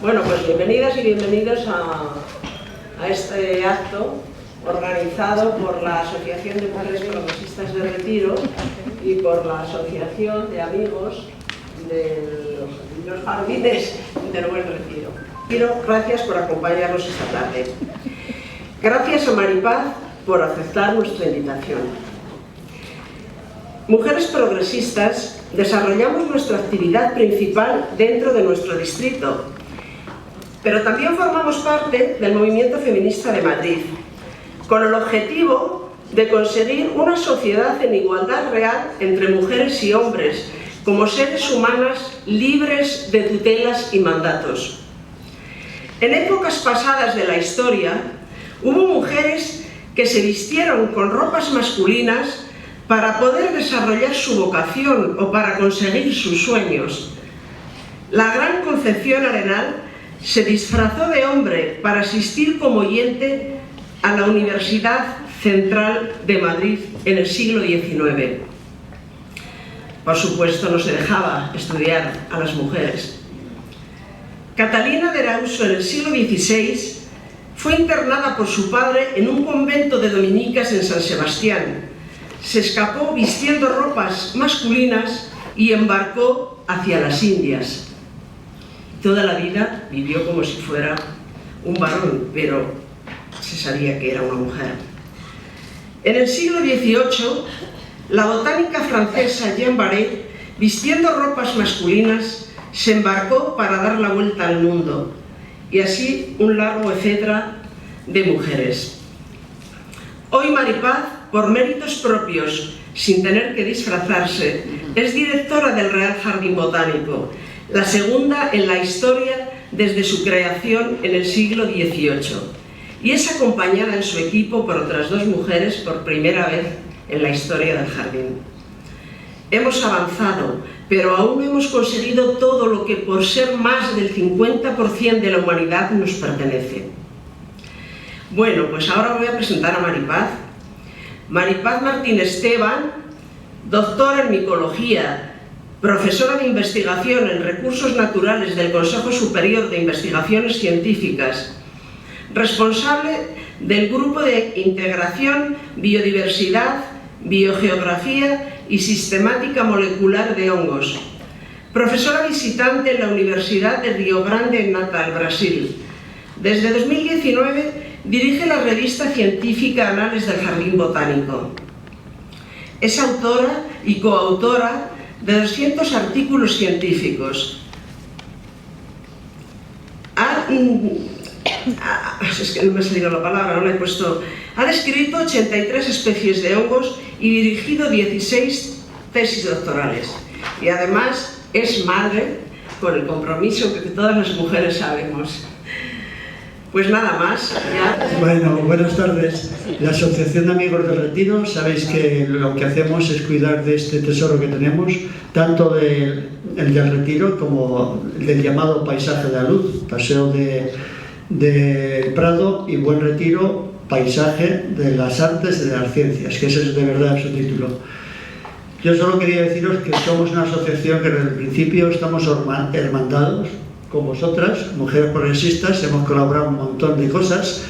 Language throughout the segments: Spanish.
Bueno, pues bienvenidas y bienvenidos a este acto organizado por la Asociación de Mujeres Progresistas de Retiro y por la Asociación de Amigos de los Jardines del Buen Retiro. Gracias por acompañarnos esta tarde. Gracias a Maripaz por aceptar nuestra invitación. Mujeres Progresistas desarrollamos nuestra actividad principal dentro de nuestro distrito, pero también formamos parte del movimiento feminista de Madrid, con el objetivo de conseguir una sociedad en igualdad real entre mujeres y hombres, como seres humanas libres de tutelas y mandatos. En épocas pasadas de la historia, hubo mujeres que se vistieron con ropas masculinas para poder desarrollar su vocación o para conseguir sus sueños. La gran Concepción Arenal se disfrazó de hombre para asistir como oyente a la Universidad Central de Madrid en el siglo XIX. Por supuesto, no se dejaba estudiar a las mujeres. Catalina de Erauso, en el siglo XVI, fue internada por su padre en un convento de dominicas en San Sebastián. Se escapó vistiendo ropas masculinas y embarcó hacia las Indias. Toda la vida vivió como si fuera un varón, pero se sabía que era una mujer. En el siglo XVIII, la botánica francesa Jeanne Baret, vistiendo ropas masculinas, se embarcó para dar la vuelta al mundo, y así un largo etcétera de mujeres. Hoy Maripaz, por méritos propios, sin tener que disfrazarse, es directora del Real Jardín Botánico, la segunda en la historia desde su creación en el siglo XVIII, y es acompañada en su equipo por otras dos mujeres por primera vez en la historia del jardín. Hemos avanzado, pero aún no hemos conseguido todo lo que por ser más del 50% de la humanidad nos pertenece. Bueno, pues ahora voy a presentar a Maripaz. Maripaz Martín Esteban, doctora en micología, profesora de investigación en recursos naturales del Consejo Superior de Investigaciones Científicas, responsable del Grupo de Integración, Biodiversidad, Biogeografía y Sistemática Molecular de Hongos, profesora visitante en la Universidad de Rio Grande en Natal, Brasil. Desde 2019 dirige la revista científica Anales del Jardín Botánico. Es autora y coautora de 200 artículos científicos. Es que no me ha salido la palabra, no la he puesto. Ha descrito 83 especies de hongos y dirigido 16 tesis doctorales. Y además es madre, con el compromiso que todas las mujeres sabemos. Pues nada más, ya. Bueno, buenas tardes. La Asociación de Amigos del Retiro, sabéis que lo que hacemos es cuidar de este tesoro que tenemos, tanto del Retiro como del llamado Paisaje de la Luz, Paseo de Prado, y Buen Retiro, Paisaje de las Artes y de las Ciencias, que ese es de verdad su título. Yo solo quería deciros que somos una asociación que desde el principio estamos hermandados con vosotras, mujeres progresistas, hemos colaborado un montón de cosas,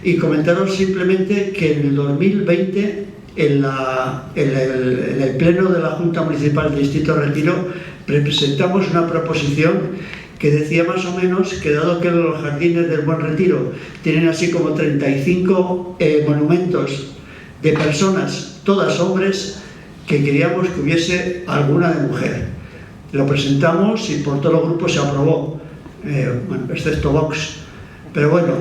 y comentaros simplemente que en el 2020, en el pleno de la Junta Municipal del Distrito de Retiro, presentamos una proposición que decía más o menos que, dado que los jardines del Buen Retiro tienen así como 35 monumentos de personas, todas hombres, que queríamos que hubiese alguna de mujer. Lo presentamos y por todos los grupos se aprobó, excepto Vox. Pero bueno,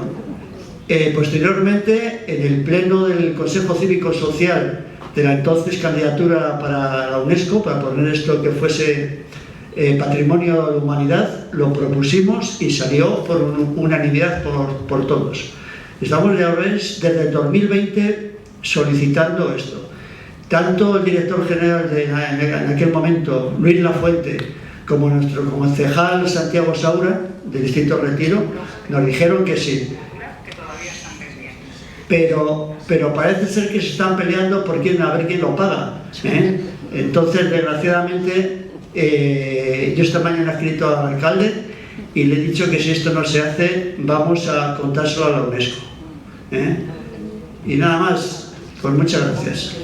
posteriormente, en el pleno del Consejo Cívico Social de la entonces candidatura para la UNESCO, para poner esto que fuese Patrimonio de la Humanidad, lo propusimos y salió por unanimidad por todos. Estamos, ya ves, desde el 2020 solicitando esto. Tanto el director general en aquel momento, Luis Lafuente, como nuestro concejal Santiago Saura, del Distrito Retiro, nos dijeron que sí. Pero parece ser que se están peleando por a ver quién lo paga, ¿eh? Entonces, desgraciadamente, yo esta mañana he escrito al alcalde y le he dicho que si esto no se hace, vamos a contárselo a la UNESCO. Y nada más, pues muchas gracias.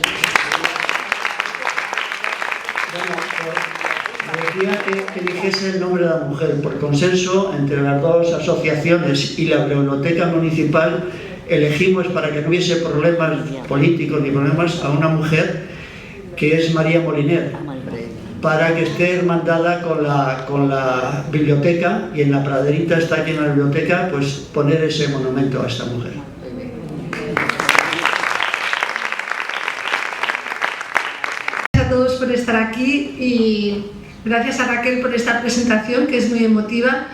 Decía que eligiese el nombre de la mujer. Por consenso entre las dos asociaciones y la biblioteca municipal, elegimos, para que no hubiese problemas políticos ni problemas, a una mujer que es María Moliner, para que esté hermandada con la biblioteca, y en la praderita está aquí en la biblioteca, pues poner ese monumento a esta mujer. Gracias a todos por estar aquí y gracias a Raquel por esta presentación, que es muy emotiva.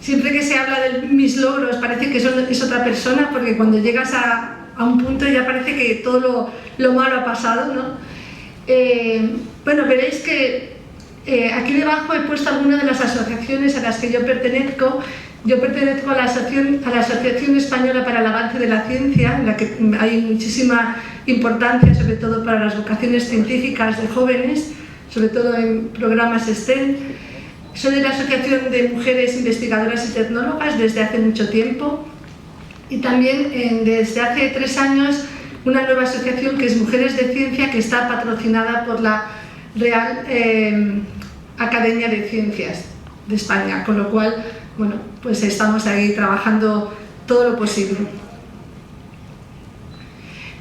Siempre que se habla de mis logros parece que es otra persona, porque cuando llegas a un punto ya parece que todo lo malo ha pasado, ¿no? Bueno, veréis que aquí debajo he puesto algunas de las asociaciones a las que yo pertenezco. Yo pertenezco a la Asociación Española para el Avance de la Ciencia, en la que hay muchísima importancia, sobre todo para las vocaciones científicas de jóvenes, sobre todo en programas STEM. Soy de la Asociación de Mujeres Investigadoras y Tecnólogas desde hace mucho tiempo, y también desde hace 3 años una nueva asociación que es Mujeres de Ciencia, que está patrocinada por la Real Academia de Ciencias de España, con lo cual, bueno, pues estamos ahí trabajando todo lo posible.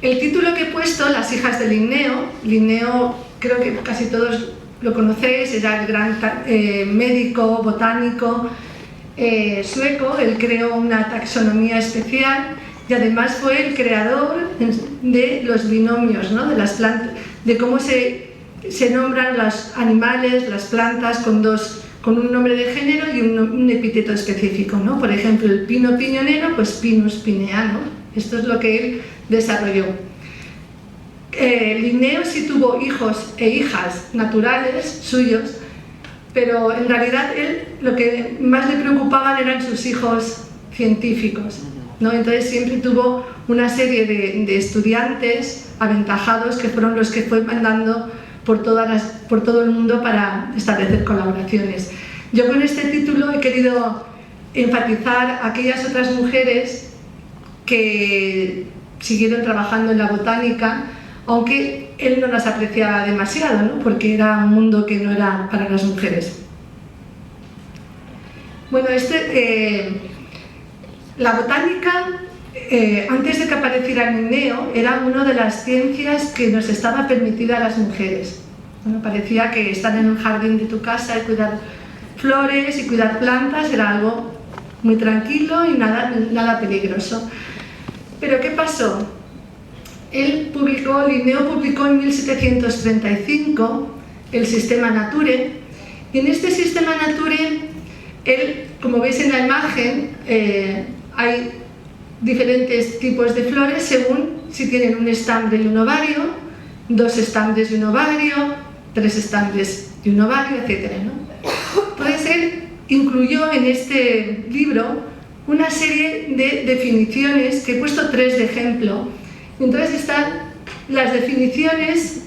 El título que he puesto, Las hijas de Linneo, creo que casi todos lo conocéis, era el gran médico, botánico sueco. Él creó una taxonomía especial y además fue el creador de los binomios, ¿no? De las plantas, de cómo se nombran los animales, las plantas con un nombre de género y un epíteto específico, ¿no? Por ejemplo, el pino piñonero, pues Pinus pineano. Esto es lo que él desarrolló. Linneo sí tuvo hijos e hijas naturales suyos, pero en realidad él lo que más le preocupaban eran sus hijos científicos, ¿no? Entonces siempre tuvo una serie de estudiantes aventajados que fueron los que fue mandando por todo el mundo para establecer colaboraciones. Yo con este título he querido enfatizar a aquellas otras mujeres que siguieron trabajando en la botánica, aunque él no las apreciaba demasiado, ¿no? Porque era un mundo que no era para las mujeres. Bueno, la botánica, antes de que apareciera Linneo, era una de las ciencias que nos estaba permitida a las mujeres. Bueno, parecía que estar en un jardín de tu casa y cuidar flores y cuidar plantas era algo muy tranquilo y nada peligroso. Pero ¿qué pasó? Linneo publicó en 1735 el Sistema Naturae, y en este Sistema Naturae, como veis en la imagen, hay diferentes tipos de flores según si tienen un estambre y un ovario, 2 estambres y un ovario, 3 estambres y un ovario, etc., ¿no? Entonces él incluyó en este libro una serie de definiciones, que he puesto 3 de ejemplo. Entonces están las definiciones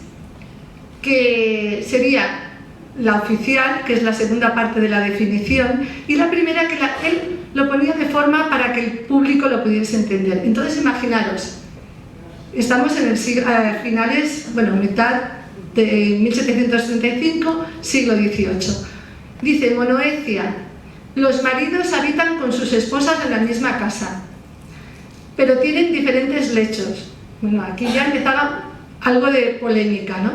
que sería la oficial, que es la segunda parte de la definición, y la primera que él lo ponía de forma para que el público lo pudiese entender. Entonces imaginaros, estamos en el finales, bueno, mitad de 1735, siglo XVIII. Dice: Monoecia, los maridos habitan con sus esposas en la misma casa, pero tienen diferentes lechos. Bueno, aquí ya empezaba algo de polémica, ¿no?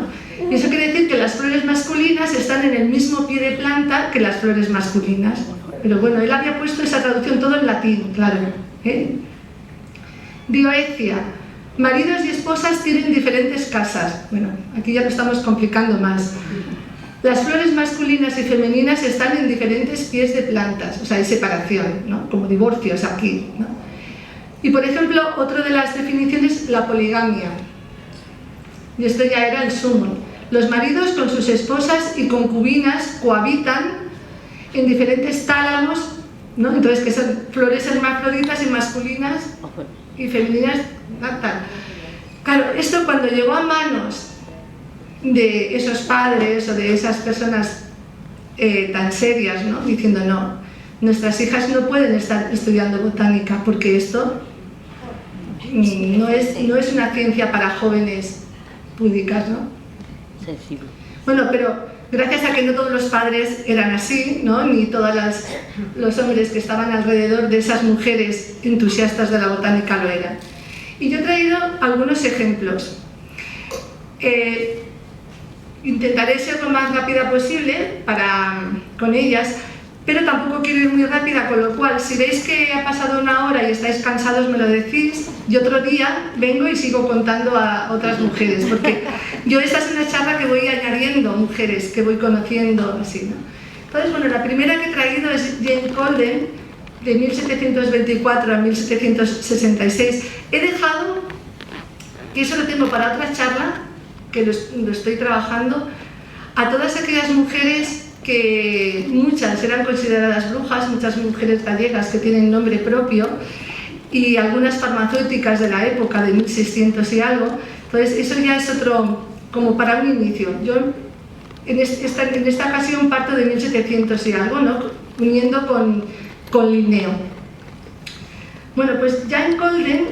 Y eso quiere decir que las flores masculinas están en el mismo pie de planta que las flores masculinas. Pero bueno, él había puesto esa traducción todo en latín, claro, ¿eh? Dioecia, maridos y esposas tienen diferentes casas. Bueno, aquí ya lo estamos complicando más. Las flores masculinas y femeninas están en diferentes pies de plantas, o sea, hay separación, ¿no? Como divorcios aquí, ¿no? Y por ejemplo, otra de las definiciones, la poligamia. Y esto ya era el sumo. Los maridos con sus esposas y concubinas cohabitan en diferentes tálamos, ¿no? Entonces, que son flores hermafroditas y masculinas y femeninas, tal. Claro, esto cuando llegó a manos de esos padres o de esas personas tan serias, ¿no? Diciendo no, nuestras hijas no pueden estar estudiando botánica porque esto no es una ciencia para jóvenes púdicas, ¿no? Sensible. Bueno, pero gracias a que no todos los padres eran así, ¿no? Ni todos los hombres que estaban alrededor de esas mujeres entusiastas de la botánica lo eran. Y yo he traído algunos ejemplos. Intentaré ser lo más rápida posible con ellas, pero tampoco quiero ir muy rápida, con lo cual, si veis que ha pasado una hora y estáis cansados, me lo decís, y otro día vengo y sigo contando a otras mujeres, porque esta es una charla que voy añadiendo mujeres, que voy conociendo, así, ¿no? Entonces, bueno, la primera que he traído es Jane Colden, de 1724 a 1766. He dejado, que eso lo tengo para otra charla, que lo estoy trabajando, a todas aquellas mujeres que muchas eran consideradas brujas, muchas mujeres gallegas que tienen nombre propio y algunas farmacéuticas de la época de 1600 y algo. Entonces eso ya es otro, como para un inicio. Yo en esta ocasión parto de 1700 y algo, ¿no? Uniendo con Linneo. Bueno, pues Jane Colden,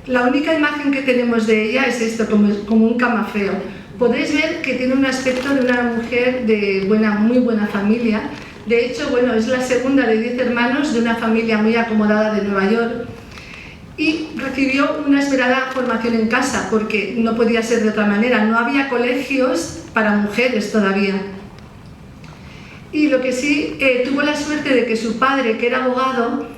la única imagen que tenemos de ella es esto, como un camafeo. Podéis ver que tiene un aspecto de una mujer de muy buena familia. De hecho, bueno, es la segunda de 10 hermanos de una familia muy acomodada de Nueva York. Y recibió una esperada formación en casa, porque no podía ser de otra manera. No había colegios para mujeres todavía. Y lo que sí, tuvo la suerte de que su padre, que era abogado,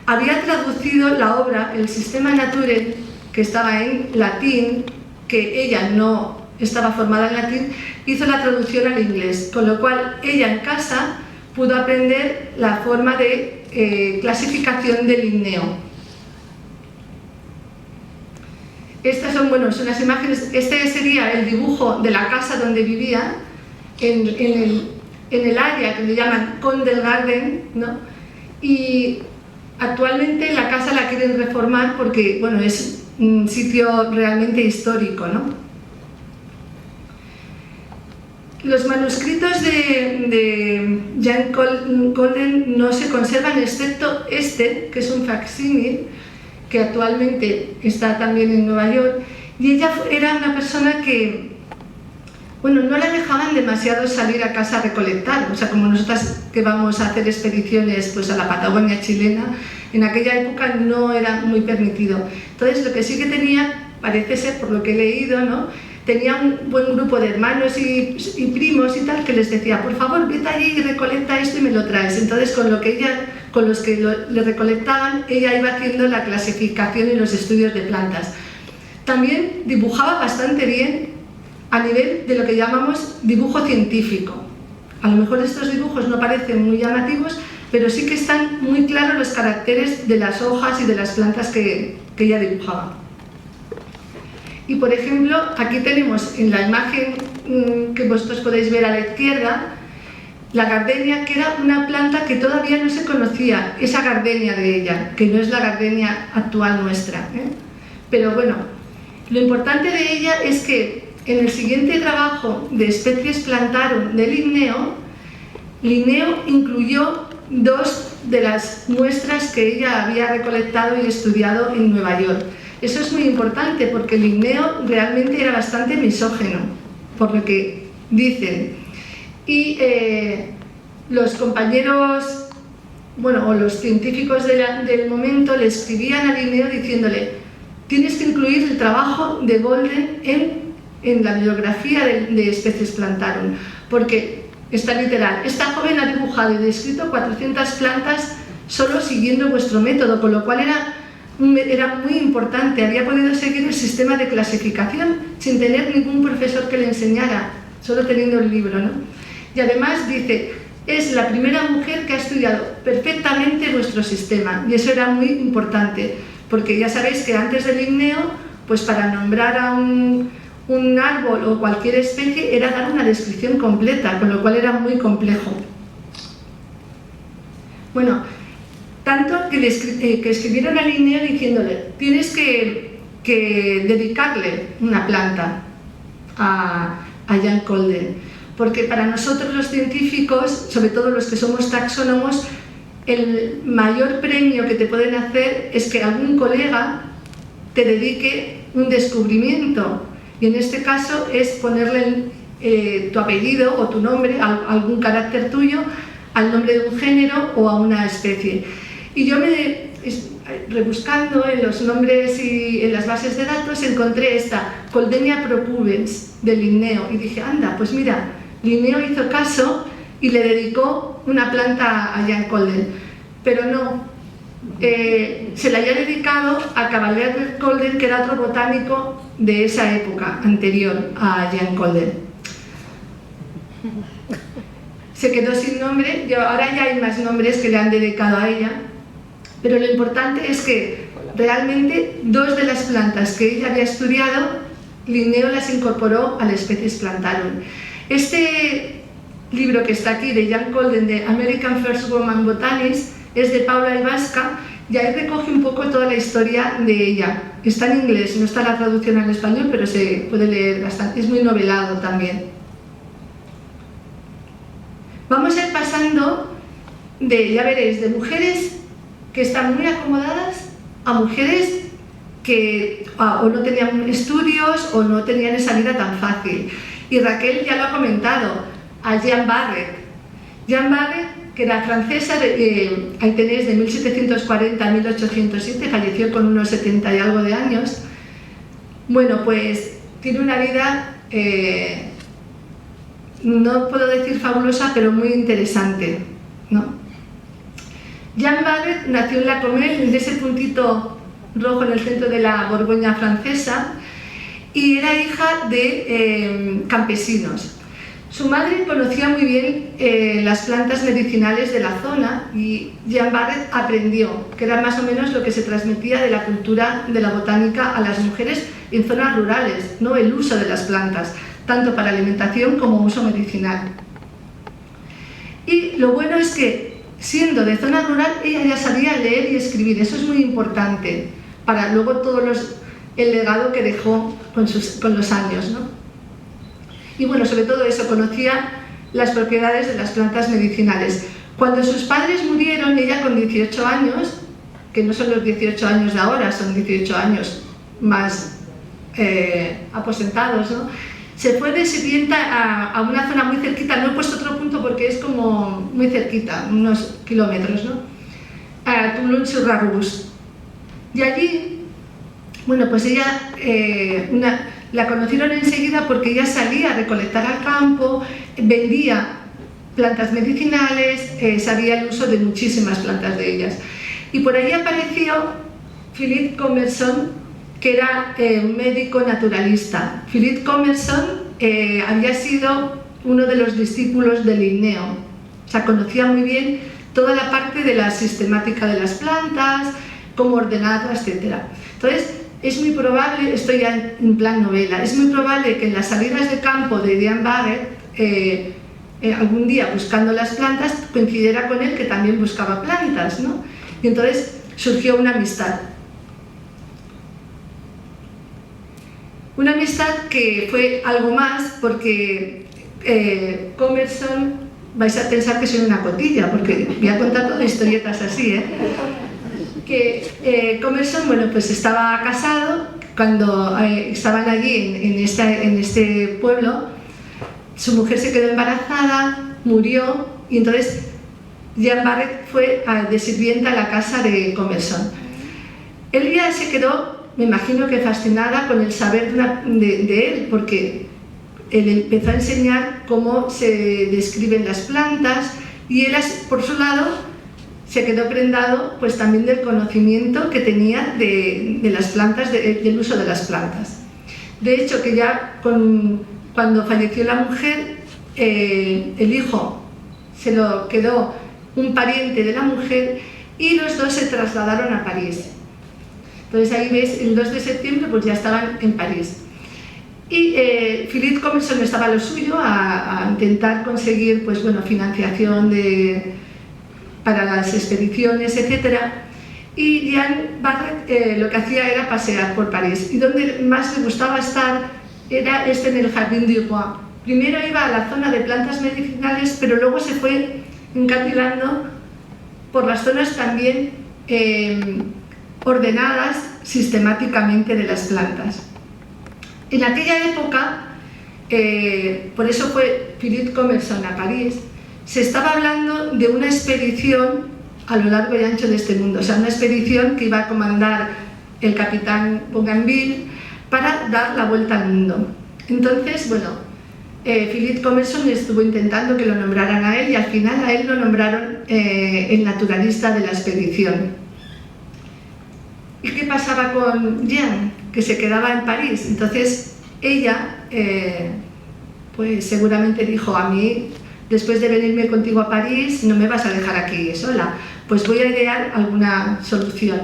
había traducido la obra, el Systema Naturae, que estaba en latín, que ella no estaba formada en latín, hizo la traducción al inglés, con lo cual ella en casa pudo aprender la forma de clasificación del Linneo. Estas son unas imágenes. Este sería el dibujo de la casa donde vivía, en el área que le llaman Condell Garden, ¿no? Y actualmente la casa la quieren reformar porque, bueno, es un sitio realmente histórico, ¿no? Los manuscritos de Jane Colden no se conservan, excepto este, que es un facsímil, que actualmente está también en Nueva York, y ella era una persona que, bueno, no la dejaban demasiado salir a casa a recolectar, o sea, como nosotras que vamos a hacer expediciones pues a la Patagonia chilena, en aquella época no era muy permitido. Entonces, lo que sí que tenía, parece ser, por lo que he leído, ¿no?, tenía un buen grupo de hermanos y primos y tal, que les decía, por favor, vete allí y recolecta esto y me lo traes. Entonces, con los que le recolectaban, ella iba haciendo la clasificación y los estudios de plantas. También dibujaba bastante bien a nivel de lo que llamamos dibujo científico. A lo mejor estos dibujos no parecen muy llamativos, pero sí que están muy claros los caracteres de las hojas y de las plantas que ella dibujaba. Y por ejemplo, aquí tenemos en la imagen que vosotros podéis ver a la izquierda, la gardenia, que era una planta que todavía no se conocía, esa gardenia de ella, que no es la gardenia actual nuestra, ¿eh? Pero bueno, lo importante de ella es que en el siguiente trabajo de especies plantarum de Linneo incluyó 2 de las muestras que ella había recolectado y estudiado en Nueva York. Eso es muy importante porque Linneo realmente era bastante misógino, por lo que dicen. Y los compañeros, bueno, o los científicos del momento le escribían a Linneo diciéndole: tienes que incluir el trabajo de Colden en la bibliografía de especies plantarum, porque está literal, esta joven ha dibujado y descrito 400 plantas solo siguiendo vuestro método, con lo cual era muy importante, había podido seguir el sistema de clasificación sin tener ningún profesor que le enseñara, solo teniendo el libro, ¿no? Y además dice, es la primera mujer que ha estudiado perfectamente vuestro sistema, y eso era muy importante, porque ya sabéis que antes del Linneo, pues para nombrar a un árbol o cualquier especie era dar una descripción completa, con lo cual era muy complejo. Bueno, tanto que escribieron a Linneo diciéndole, tienes que dedicarle una planta a Jane Colden, porque para nosotros los científicos, sobre todo los que somos taxónomos, el mayor premio que te pueden hacer es que algún colega te dedique un descubrimiento, y en este caso es ponerle tu apellido o tu nombre, algún carácter tuyo, al nombre de un género o a una especie. Y yo rebuscando en los nombres y en las bases de datos encontré esta Coldenia propubens de Linneo y dije, anda, pues mira, Linneo hizo caso y le dedicó una planta a Jan Colden, pero no, se la había dedicado a Cavalier Colden, que era otro botánico de esa época anterior a Jan Colden. Se quedó sin nombre, ahora ya hay más nombres que le han dedicado a ella, pero lo importante es que realmente dos de las plantas que ella había estudiado, Linneo las incorporó a la Species Plantarum. Este libro que está aquí, de Jan Colden, de American First Woman Botanist, es de Paula Ibasca, y ahí recoge un poco toda la historia de ella. Está en inglés, no está la traducción al español, pero se puede leer bastante, es muy novelado también. Vamos a ir pasando ya veréis, de mujeres que están muy acomodadas a mujeres que o no tenían estudios o no tenían esa vida tan fácil. Y Raquel ya lo ha comentado, a Jeanne Barret. Jeanne Barret, que era francesa, ahí tenéis, de 1740 a 1807, falleció con unos 70 y algo de años. Bueno, pues tiene una vida, no puedo decir fabulosa, pero muy interesante, ¿no? Jeanne Barret nació en La Comelle, en ese puntito rojo en el centro de la Borgoña francesa, y era hija de campesinos. Su madre conocía muy bien las plantas medicinales de la zona y Jeanne Barret aprendió, que era más o menos lo que se transmitía de la cultura de la botánica a las mujeres en zonas rurales, ¿no? El uso de las plantas, tanto para alimentación como uso medicinal. Y lo bueno es que, siendo de zona rural, ella ya sabía leer y escribir. Eso es muy importante para luego el legado que dejó con los años, ¿no? Y bueno, sobre todo eso, conocía las propiedades de las plantas medicinales. Cuando sus padres murieron, ella con 18 años, que no son los 18 años de ahora, son 18 años más aposentados, ¿no? Se fue de sirvienta a una zona muy cerquita, no he puesto otro punto porque es como muy cerquita, unos kilómetros, ¿no? A Toulon-sur-Raguse. Y allí, bueno, pues ella, la conocieron enseguida porque ella salía a recolectar al campo, vendía plantas medicinales, sabía el uso de muchísimas plantas de ellas. Y por ahí apareció Philippe Commerson, que era un médico naturalista. Philippe Commerson había sido uno de los discípulos de Linneo, o sea, conocía muy bien toda la parte de la sistemática de las plantas, cómo ordenarlas, etc. Entonces, es muy probable, esto ya en plan novela, es muy probable que en las salidas de campo de Jeanne Barret, algún día buscando las plantas, coincidiera con él que también buscaba plantas, ¿no? Y entonces surgió una amistad. Una amistad que fue algo más porque Commerson, vais a pensar que soy una cotilla, porque voy a contar todas historietas así, que Commerson, bueno, pues estaba casado, cuando estaban allí en este pueblo, su mujer se quedó embarazada, murió, y entonces Jeanne Barret fue de sirvienta a la casa de Commerson. Él ya se quedó, me imagino que fascinada con el saber de él, porque él empezó a enseñar cómo se describen las plantas y él, por su lado, se quedó prendado pues también del conocimiento que tenía de las plantas, del uso de las plantas. De hecho, que ya cuando falleció la mujer, el hijo se lo quedó un pariente de la mujer y los dos se trasladaron a París. Entonces ahí ves, el 2 de septiembre pues ya estaban en París. Y Philippe Commerson estaba a lo suyo, a intentar conseguir pues, bueno, financiación para las expediciones, etc. Y Jeanne Barret lo que hacía era pasear por París. Y donde más le gustaba estar era en el Jardin du Roi. Primero iba a la zona de plantas medicinales, pero luego se fue encarrilando por las zonas también ordenadas sistemáticamente de las plantas. En aquella época, por eso fue Philip Commerson a París, se estaba hablando de una expedición a lo largo y ancho de este mundo, o sea, una expedición que iba a comandar el capitán Bougainville para dar la vuelta al mundo. Entonces, bueno, Philip Commerson estuvo intentando que lo nombraran a él y al final a él lo nombraron el naturalista de la expedición. ¿Y qué pasaba con Jeanne? Que se quedaba en París. Entonces ella, pues seguramente dijo: a mí, después de venirme contigo a París, no me vas a dejar aquí sola, pues voy a idear alguna solución.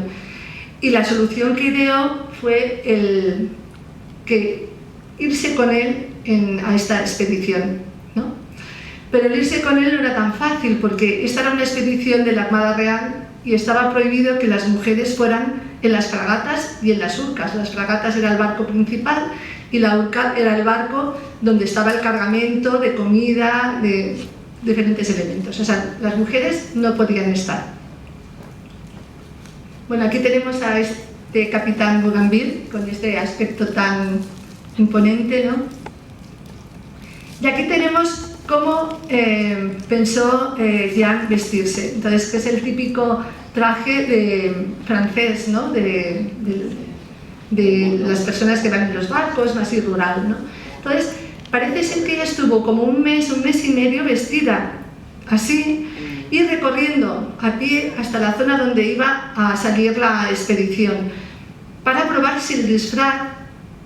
Y la solución que ideó fue que irse con él a esta expedición, ¿no? Pero el irse con él no era tan fácil, porque esta era una expedición de la Armada Real y estaba prohibido que las mujeres fueran en las fragatas y en las urcas. Las fragatas era el barco principal y la urca era el barco donde estaba el cargamento de comida, de diferentes elementos. O sea, las mujeres no podían estar. Bueno, aquí tenemos a este capitán Bougainville con este aspecto tan imponente, ¿no? Y aquí tenemos cómo pensó Jeanne vestirse. Entonces, que es el típico traje francés, ¿no? de las personas que van en los barcos, más y rural, ¿no? Entonces, parece ser que ella estuvo como un mes y medio vestida así y recorriendo a pie hasta la zona donde iba a salir la expedición para probar si el disfraz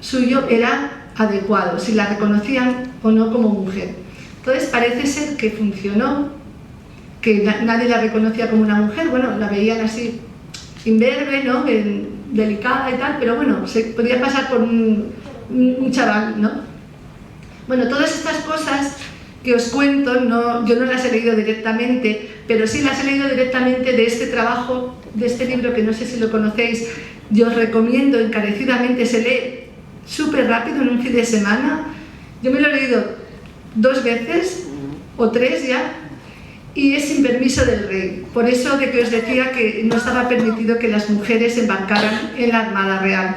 suyo era adecuado, si la reconocían o no como mujer. Entonces parece ser que funcionó, que nadie la reconocía como una mujer. Bueno, la veían así imberbe, ¿no? Delicada y tal, pero bueno, se podía pasar por un chaval, ¿no? Bueno, todas estas cosas que os cuento, yo no las he leído directamente, pero sí las he leído directamente de este trabajo, de este libro que no sé si lo conocéis. Yo os recomiendo encarecidamente, se lee súper rápido en un fin de semana. Yo me lo he leído 2 veces o 3 ya, y es sin permiso del rey. Por eso de que os decía que no estaba permitido que las mujeres embarcaran en la Armada Real.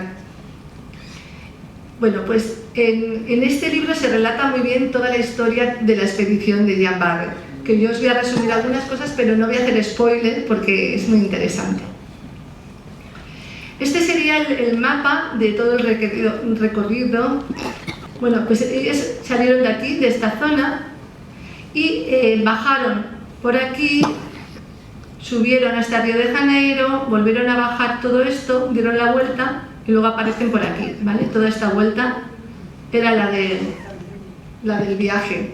Bueno, pues en este libro se relata muy bien toda la historia de la expedición de Jeanne Barré, que yo os voy a resumir algunas cosas, pero no voy a hacer spoiler porque es muy interesante. Este sería el mapa de todo el recorrido. Bueno, pues ellos salieron de aquí, de esta zona, y bajaron por aquí, subieron hasta Río de Janeiro, volvieron a bajar todo esto, dieron la vuelta y luego aparecen por aquí, ¿vale? Toda esta vuelta era la del viaje.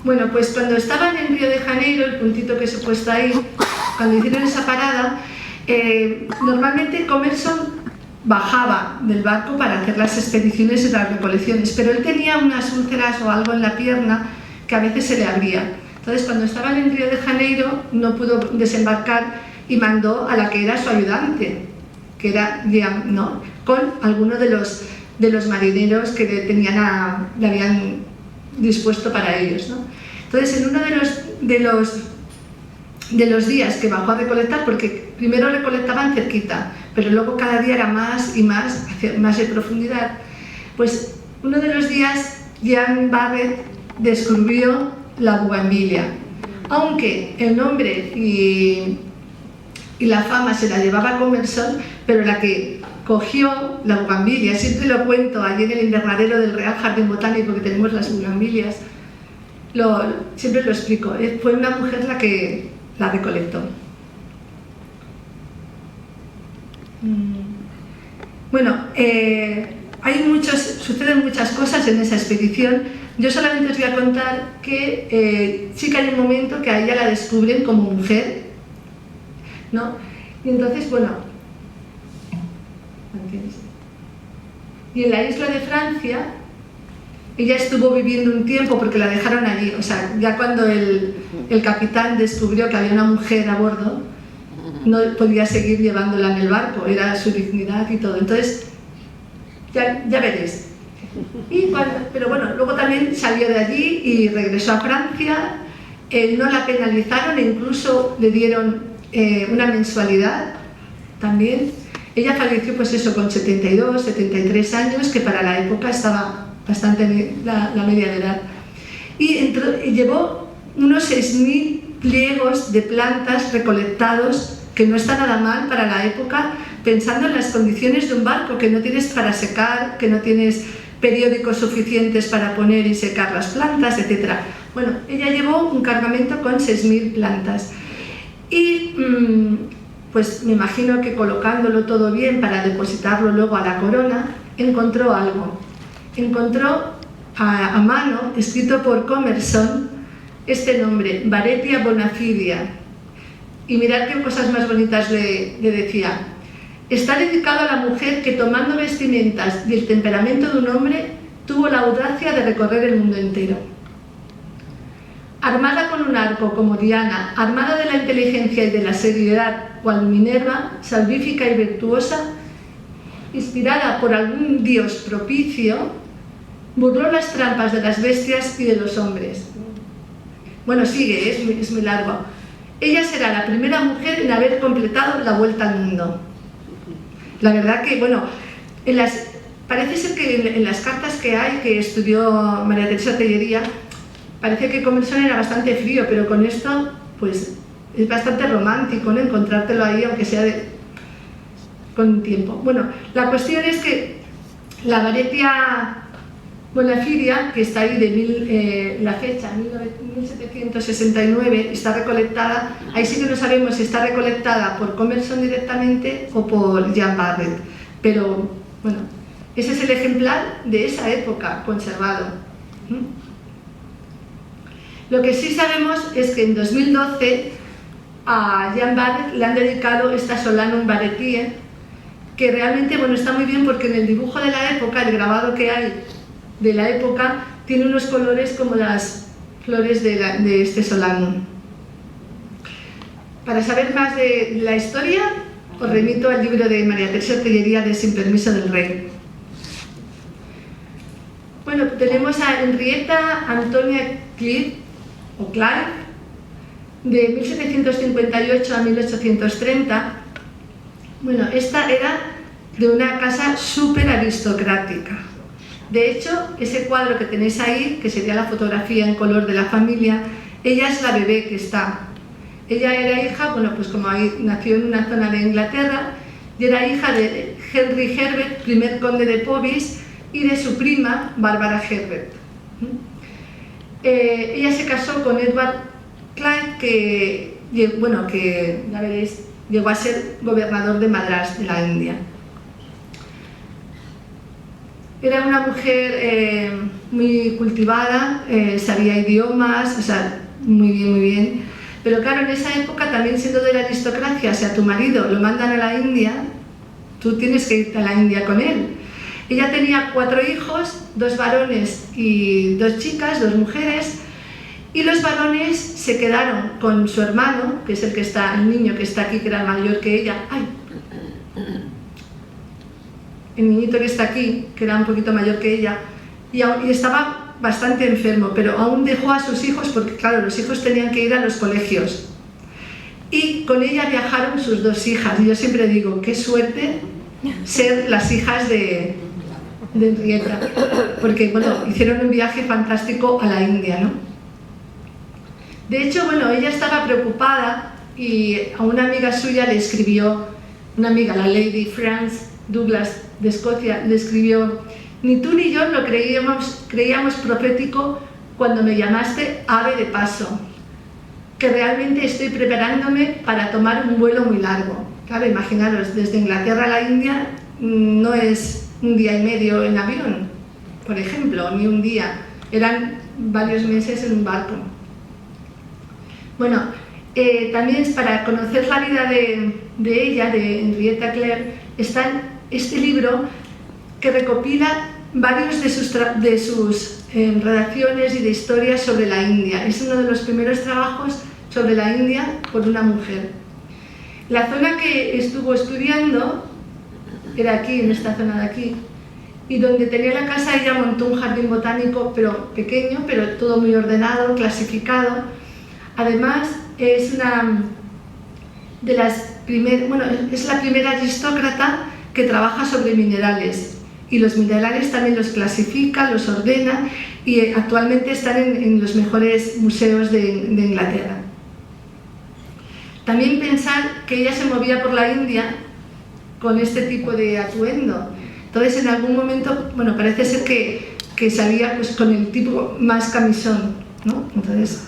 Bueno, pues cuando estaban en Río de Janeiro, el puntito que se ha puesto ahí, cuando hicieron esa parada, normalmente Commerson bajaba del barco para hacer las expediciones y las recolecciones, pero él tenía unas úlceras o algo en la pierna que a veces se le abría. Entonces, cuando estaban en Río de Janeiro, no pudo desembarcar y mandó a la que era su ayudante, que era Jeanne, ¿no? Con alguno de los marineros que le habían dispuesto para ellos, ¿no? Entonces, en uno de los días que bajó a recolectar, porque primero recolectaban cerquita, pero luego cada día era más y más, más de profundidad, pues uno de los días Jeanne Barré descubrió la bugambilia. Aunque el nombre y la fama se la llevaba Commerson, pero la que cogió la bugambilia, siempre lo cuento allí en el invernadero del Real Jardín Botánico, que tenemos las bugambilias, siempre lo explico, fue una mujer la que la recolectó. Bueno, suceden muchas cosas en esa expedición. Yo solamente os voy a contar que sí que hay un momento que a ella la descubren como mujer, ¿no? Y entonces, bueno, y en la isla de Francia ella estuvo viviendo un tiempo porque la dejaron allí, o sea, ya cuando el capitán descubrió que había una mujer a bordo, no podía seguir llevándola en el barco, era su dignidad y todo. Entonces, ya veréis. Pero bueno, luego también salió de allí y regresó a Francia no la penalizaron e incluso le dieron una mensualidad también. Ella falleció pues eso con 72, 73 años, que para la época estaba bastante la media de edad. Y llevó unos 6.000 pliegos de plantas recolectados, que no está nada mal para la época, pensando en las condiciones de un barco, que no tienes para secar, que no tienes periódicos suficientes para poner y secar las plantas, etc. Bueno, ella llevó un cargamento con 6.000 plantas. Y pues me imagino que colocándolo todo bien para depositarlo luego a la corona, encontró algo. Encontró a mano, escrito por Commerson, este nombre, Varetia Bonafidia. Y mirad qué cosas más bonitas le decía. Está dedicado a la mujer que, tomando vestimentas y el temperamento de un hombre, tuvo la audacia de recorrer el mundo entero. Armada con un arco como Diana, armada de la inteligencia y de la seriedad, cual Minerva, salvífica y virtuosa, inspirada por algún dios propicio, burló las trampas de las bestias y de los hombres. Bueno, sigue, es muy largo. Ella será la primera mujer en haber completado la vuelta al mundo. La verdad que, bueno, parece ser que en las cartas que hay, que estudió María Teresa Tellería, parece que Commerson era bastante frío, pero con esto, pues, es bastante romántico, ¿no? Encontrártelo ahí, aunque sea con tiempo. Bueno, la cuestión es que la Varetia Bonafidia, que está ahí la fecha, 1769, está recolectada, ahí sí que no sabemos si está recolectada por Commerson directamente o por Jean Barret, pero bueno, ese es el ejemplar de esa época conservado. Lo que sí sabemos es que en 2012 a Jean Barret le han dedicado esta Solanum Varetiae, que realmente, bueno, está muy bien porque en el dibujo de la época, el grabado que hay de la época, tiene unos colores como las flores de este Solanum. Para saber más de la historia, os remito al libro de María Teresa Tellería de Sin permiso del rey. Bueno, tenemos a Henrietta Antonia Clive, de 1758 a 1830. Bueno, esta era de una casa súper aristocrática. De hecho, ese cuadro que tenéis ahí, que sería la fotografía en color de la familia, ella es la bebé que está. Ella era hija, bueno, pues como ahí nació en una zona de Inglaterra, y era hija de Henry Herbert, primer conde de Powys, y de su prima, Bárbara Herbert. Ella se casó con Edward Clive, que ya veréis, llegó a ser gobernador de Madrás, de la India. Era una mujer muy cultivada, sabía idiomas, o sea, muy bien. Pero claro, en esa época, también siendo de la aristocracia, si a tu marido lo mandan a la India, tú tienes que irte a la India con él. Ella tenía 4 hijos, 2 varones y 2 chicas, 2 mujeres, y los varones se quedaron con su hermano, que es el niño que está aquí, que era mayor que ella. ¡Ay! El niñito que está aquí, que era un poquito mayor que ella, y estaba bastante enfermo, pero aún dejó a sus hijos, porque claro, los hijos tenían que ir a los colegios. Y con ella viajaron sus 2 hijas, y yo siempre digo, qué suerte ser las hijas de Henrietta, porque bueno, hicieron un viaje fantástico a la India, ¿no? De hecho, bueno, ella estaba preocupada y a una amiga suya le escribió, una amiga, la Lady France Douglas de Escocia, le escribió: ni tú ni yo lo creíamos profético cuando me llamaste ave de paso, que realmente estoy preparándome para tomar un vuelo muy largo. Claro, imaginaros, desde Inglaterra a la India no es un día y medio en avión, por ejemplo, ni un día, eran varios meses en un barco. Bueno, también para conocer la vida de ella, de Henrietta Clive, está este libro que recopila varios de sus redacciones y de historias sobre la India. Es uno de los primeros trabajos sobre la India por una mujer. La zona que estuvo estudiando era aquí, en esta zona de aquí, y donde tenía la casa ella montó un jardín botánico, pero pequeño, pero todo muy ordenado, clasificado. Además, es una de las es la primera aristócrata que trabaja sobre minerales, y los minerales también los clasifica, los ordena, y actualmente están en los mejores museos de Inglaterra. También pensar que ella se movía por la India con este tipo de atuendo. Entonces, en algún momento, bueno, parece ser que salía pues con el tipo más camisón, ¿no? Entonces,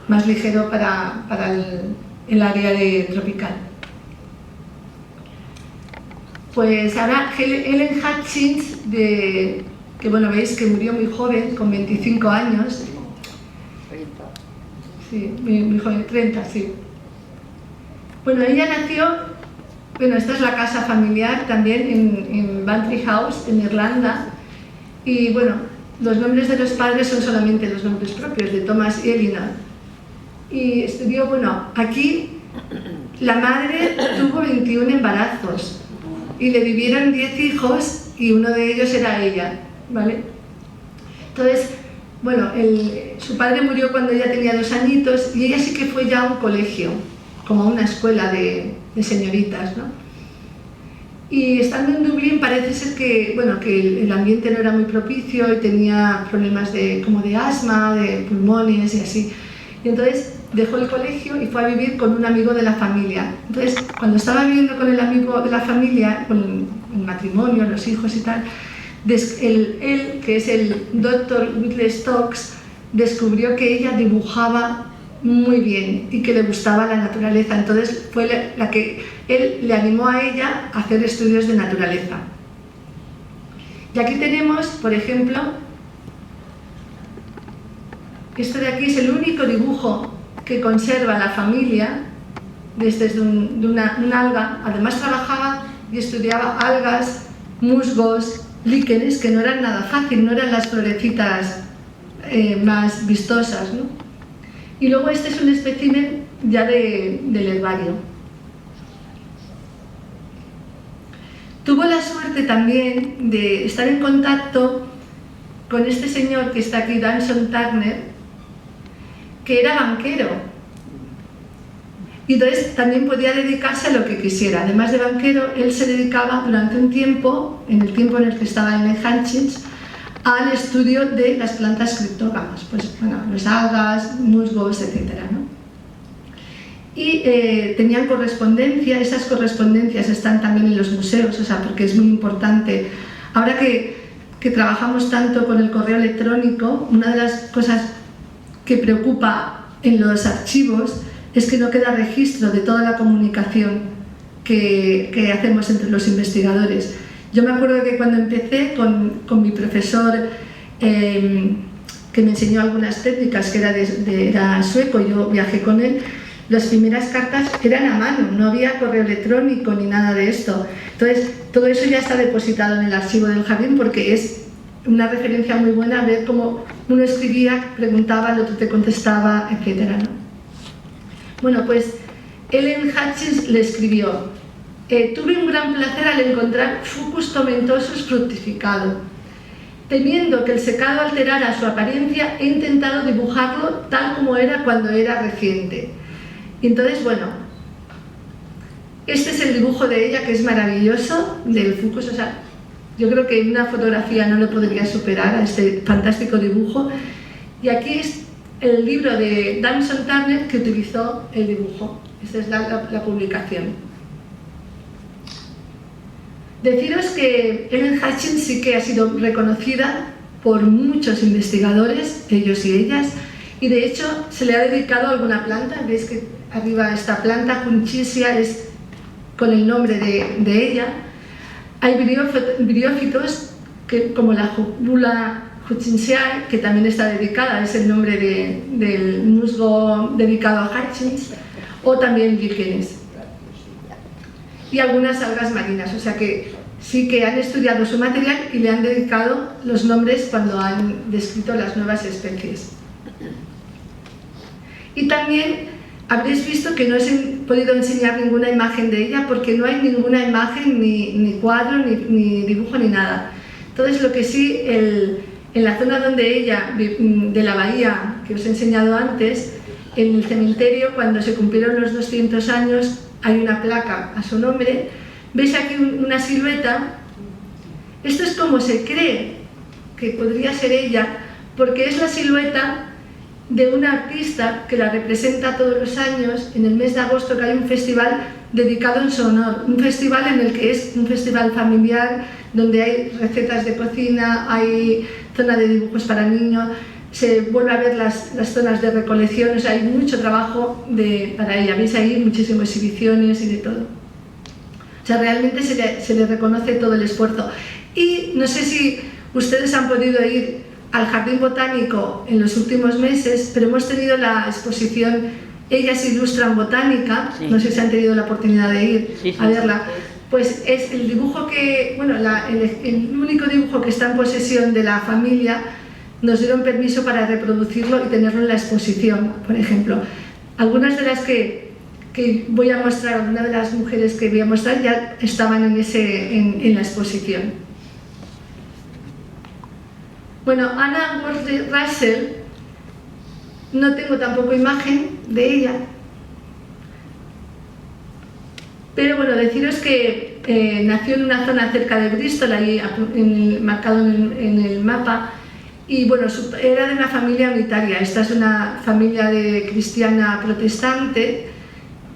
más ligero para el área tropical. Pues ahora Helen Hutchins, que bueno, veis que murió muy joven, con 25 años. 30. Sí, muy joven, 30, sí. Bueno, ella nació, bueno, esta es la casa familiar también en Bantry House, en Irlanda, y bueno, los nombres de los padres son solamente los nombres propios, de Thomas y Elinor. Y estudió, bueno, aquí la madre tuvo 21 embarazos y le vivieron 10 hijos y uno de ellos era ella, ¿vale? Entonces, bueno, su padre murió cuando ella tenía 2 añitos y ella sí que fue ya a un colegio, como a una escuela de señoritas, ¿no? Y estando en Dublín parece ser que, bueno, que el ambiente no era muy propicio y tenía problemas como de asma, de pulmones y así. Y entonces dejó el colegio y fue a vivir con un amigo de la familia. Entonces, cuando estaba viviendo con el amigo de la familia, con el matrimonio, los hijos y tal, él, que es el Dr. Whitley Stokes, descubrió que ella dibujaba muy bien y que le gustaba la naturaleza. Entonces fue la que él le animó a ella a hacer estudios de naturaleza. Y aquí tenemos, por ejemplo, esto de aquí es el único dibujo que conserva la familia desde un alga. Además trabajaba y estudiaba algas, musgos, líquenes, que no eran nada fácil, no eran las florecitas más vistosas, ¿no? Y luego este es un espécimen ya del herbario. Tuvo la suerte también de estar en contacto con este señor que está aquí, Danson Turner, que era banquero. Y entonces también podía dedicarse a lo que quisiera. Además de banquero, él se dedicaba durante un tiempo, en el tiempo en el que estaba en Hutchins, al estudio de las plantas criptógamas, pues bueno, los algas, musgos, etcétera, ¿no? Y tenían correspondencia, esas correspondencias están también en los museos, o sea, porque es muy importante. Ahora que trabajamos tanto con el correo electrónico, una de las cosas que preocupa en los archivos es que no queda registro de toda la comunicación que hacemos entre los investigadores. Yo me acuerdo que cuando empecé con mi profesor, que me enseñó algunas técnicas, que era sueco, yo viajé con él, las primeras cartas eran a mano, no había correo electrónico ni nada de esto. Entonces, todo eso ya está depositado en el archivo del jardín porque es una referencia muy buena a ver cómo uno escribía, preguntaba, el otro te contestaba, etc., ¿no? Bueno, pues Helen Hutchins le escribió: tuve un gran placer al encontrar fucus tomentosus fructificado. Temiendo que el secado alterara su apariencia, he intentado dibujarlo tal como era cuando era reciente. Y entonces, bueno, este es el dibujo de ella, que es maravilloso, del fucus. O sea, yo creo que una fotografía no lo podría superar a este fantástico dibujo. Y aquí es el libro de Danson Turner que utilizó el dibujo. Esta es la publicación. Deciros que Helen Hutchins sí que ha sido reconocida por muchos investigadores, ellos y ellas, y de hecho se le ha dedicado a alguna planta. Veis que arriba esta planta, Hunchisia, es con el nombre de ella. Hay briófitos como la Jubula Hutchinsiae, que también está dedicada, es el nombre del musgo dedicado a Hutchins, o también líquenes. Y algunas algas marinas, o sea que sí que han estudiado su material y le han dedicado los nombres cuando han descrito las nuevas especies. Y también habréis visto que no os he podido enseñar ninguna imagen de ella porque no hay ninguna imagen, ni cuadro, ni dibujo, ni nada. Entonces, lo que sí, en la zona donde ella, de la bahía que os he enseñado antes, en el cementerio, cuando se cumplieron los 200 años, hay una placa a su nombre. ¿Veis aquí una silueta? Esto es como se cree que podría ser ella, porque es la silueta de una artista que la representa todos los años en el mes de agosto, que hay un festival dedicado en su honor, un festival en el que es un festival familiar, donde hay recetas de cocina, hay zona de dibujos para niños, se vuelve a ver las zonas de recolección, o sea, hay mucho trabajo para ella. Veis ahí muchísimas exhibiciones y de todo. O sea, realmente se le reconoce todo el esfuerzo. Y no sé si ustedes han podido ir al Jardín Botánico en los últimos meses, pero hemos tenido la exposición Ellas Ilustran Botánica, sí. No sé si han tenido la oportunidad de ir a verla. Pues es el dibujo que, bueno, el único dibujo que está en posesión de la familia. Nos dieron permiso para reproducirlo y tenerlo en la exposición, por ejemplo. Algunas de las que voy a mostrar, algunas de las mujeres que voy a mostrar ya estaban en la exposición. Bueno, Anna Worsley Russell, no tengo tampoco imagen de ella, pero bueno, deciros que nació en una zona cerca de Bristol, ahí marcado en el mapa. Y bueno, era de una familia unitaria. Esta es una familia cristiana protestante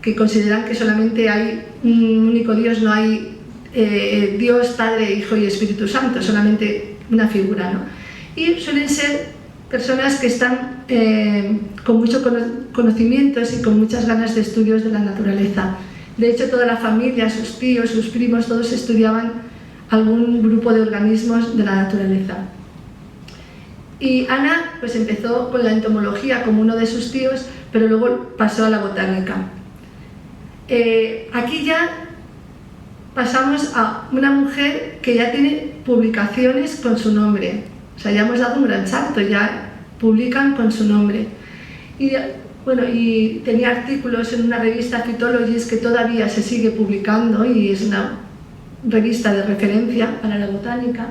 que consideran que solamente hay un único Dios, no hay Dios, Padre, Hijo y Espíritu Santo, solamente una figura, ¿no? Y suelen ser personas que están con muchos conocimientos y con muchas ganas de estudios de la naturaleza. De hecho, toda la familia, sus tíos, sus primos, todos estudiaban algún grupo de organismos de la naturaleza. Y Ana pues empezó con la entomología como uno de sus tíos, pero luego pasó a la botánica. Aquí ya pasamos a una mujer que ya tiene publicaciones con su nombre. O sea, ya hemos dado un gran salto, ya publican con su nombre. Y bueno, y tenía artículos en una revista Phytologist que todavía se sigue publicando y es una revista de referencia para la botánica.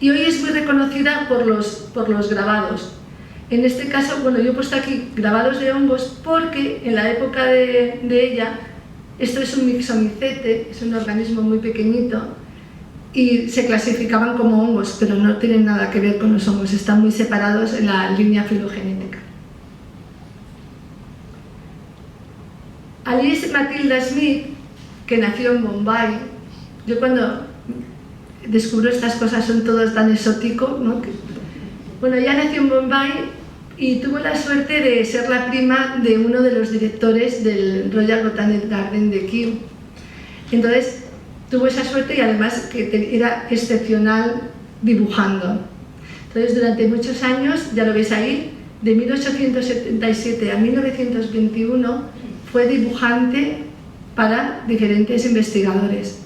Y hoy es muy reconocida por los grabados. En este caso, bueno, yo he puesto aquí grabados de hongos porque en la época de ella, esto es un mixomicete, es un organismo muy pequeñito y se clasificaban como hongos, pero no tienen nada que ver con los hongos, están muy separados en la línea filogenética. Alice Matilda Smith, que nació en Bombay, yo cuando descubro estas cosas son todos tan exóticos, ¿no? Bueno, ella nació en Bombay y tuvo la suerte de ser la prima de uno de los directores del Royal Botanic Garden de Kew. Entonces tuvo esa suerte y además que era excepcional dibujando. Entonces durante muchos años, ya lo veis ahí, de 1877 a 1921 fue dibujante para diferentes investigadores.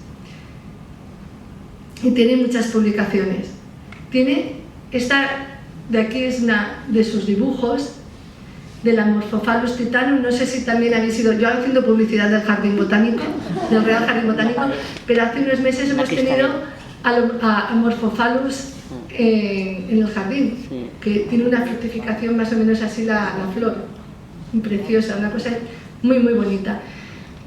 Y tiene muchas publicaciones. Esta de aquí es una de sus dibujos, de la Amorphophallus titanum. No sé si también habéis ido, yo haciendo publicidad del Jardín Botánico, del Real Jardín Botánico, pero hace unos meses hemos tenido a Amorphophallus en el jardín, que tiene una fructificación más o menos así la flor, preciosa, una cosa muy muy bonita.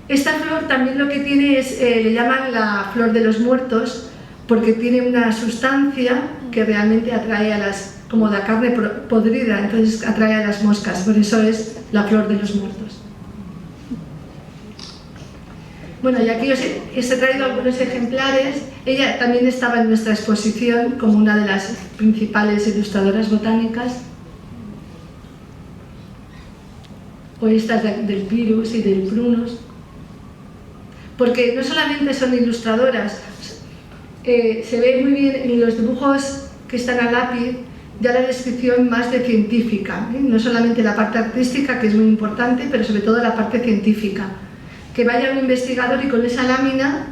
Esta flor también lo que tiene es, le llaman la flor de los muertos, porque tiene una sustancia que realmente atrae como la carne podrida, entonces atrae a las moscas, por eso es la flor de los muertos. Bueno, y aquí os he traído algunos ejemplares. Ella también estaba en nuestra exposición como una de las principales ilustradoras botánicas. O estas del Pyrus y del Prunus. Porque no solamente son ilustradoras, se ve muy bien en los dibujos que están a lápiz ya la descripción más de científica, no solamente la parte artística, que es muy importante, pero sobre todo la parte científica. Que vaya un investigador y con esa lámina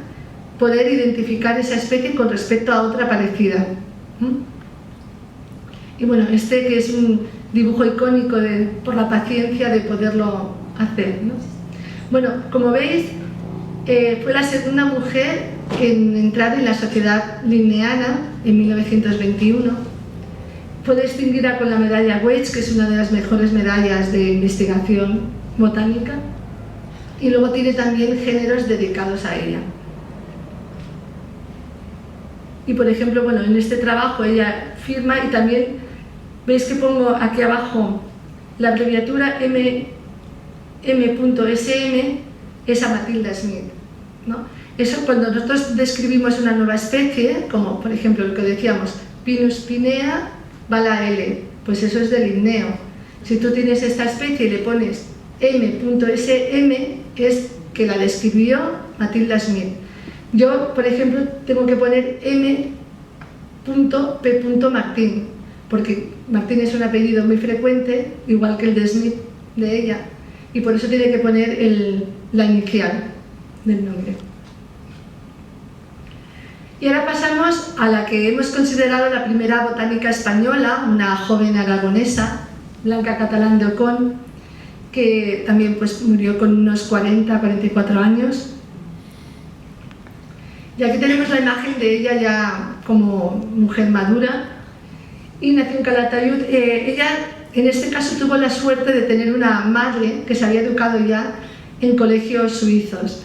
poder identificar esa especie con respecto a otra parecida. Y bueno, este que es un dibujo icónico por la paciencia de poderlo hacer, ¿no? Bueno, como veis, fue la segunda mujer en entrar en la Sociedad Linneana en 1921 fue distinguida con la medalla Weitz, que es una de las mejores medallas de investigación botánica, y luego tiene también géneros dedicados a ella. Y por ejemplo, bueno, en este trabajo ella firma, y también veis que pongo aquí abajo la abreviatura M.SM, es a Matilda Smith, ¿no? Eso, cuando nosotros describimos una nueva especie, como por ejemplo el que decíamos, Pinus pinea, va la L, pues eso es del linneo. Si tú tienes esta especie y le pones M.SM, es que la describió Matilda Smith. Yo, por ejemplo, tengo que poner M.P. Martín, porque Martín es un apellido muy frecuente, igual que el de Smith, de ella, y por eso tiene que poner la inicial del nombre. Y ahora pasamos a la que hemos considerado la primera botánica española, una joven aragonesa, Blanca Catalán de Ocón, que también pues murió con unos 40-44 años. Y aquí tenemos la imagen de ella ya como mujer madura, y nació en Calatayud. Ella en este caso tuvo la suerte de tener una madre que se había educado ya en colegios suizos.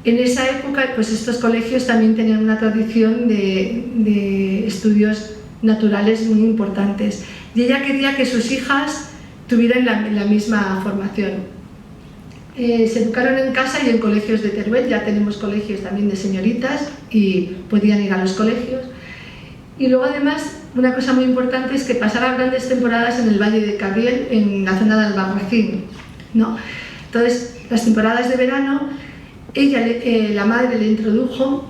En esa época, pues estos colegios también tenían una tradición de estudios naturales muy importantes, y ella quería que sus hijas tuvieran la misma formación. Se educaron en casa y en colegios de Teruel. Ya tenemos colegios también de señoritas y podían ir a los colegios. Y luego además, una cosa muy importante es que pasaba grandes temporadas en el Valle de Cabriel, en la zona de Albarracín, ¿no? Entonces, las temporadas de verano, ella, la madre le introdujo,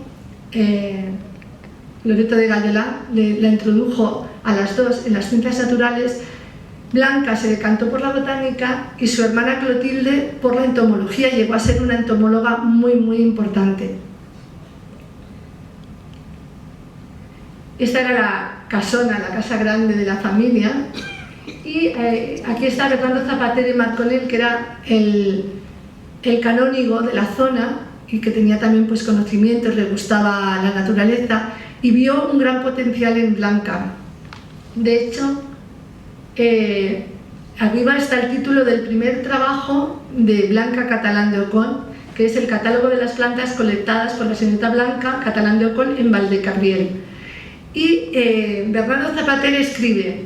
Loreto de Gallolá, la introdujo a las dos en las ciencias naturales. Blanca se decantó por la botánica y su hermana Clotilde por la entomología. Llegó a ser una entomóloga muy, muy importante. Esta era la casona, la casa grande de la familia. Y aquí está Bernardo Zapatero y Marconel, que era el canónigo de la zona y que tenía también pues conocimientos, le gustaba la naturaleza y vio un gran potencial en Blanca. De hecho, arriba está el título del primer trabajo de Blanca Catalán de Ocón, que es el catálogo de las plantas colectadas por la señorita Blanca Catalán de Ocón en Valdecabriel. Y Bernardo Zapatero escribe: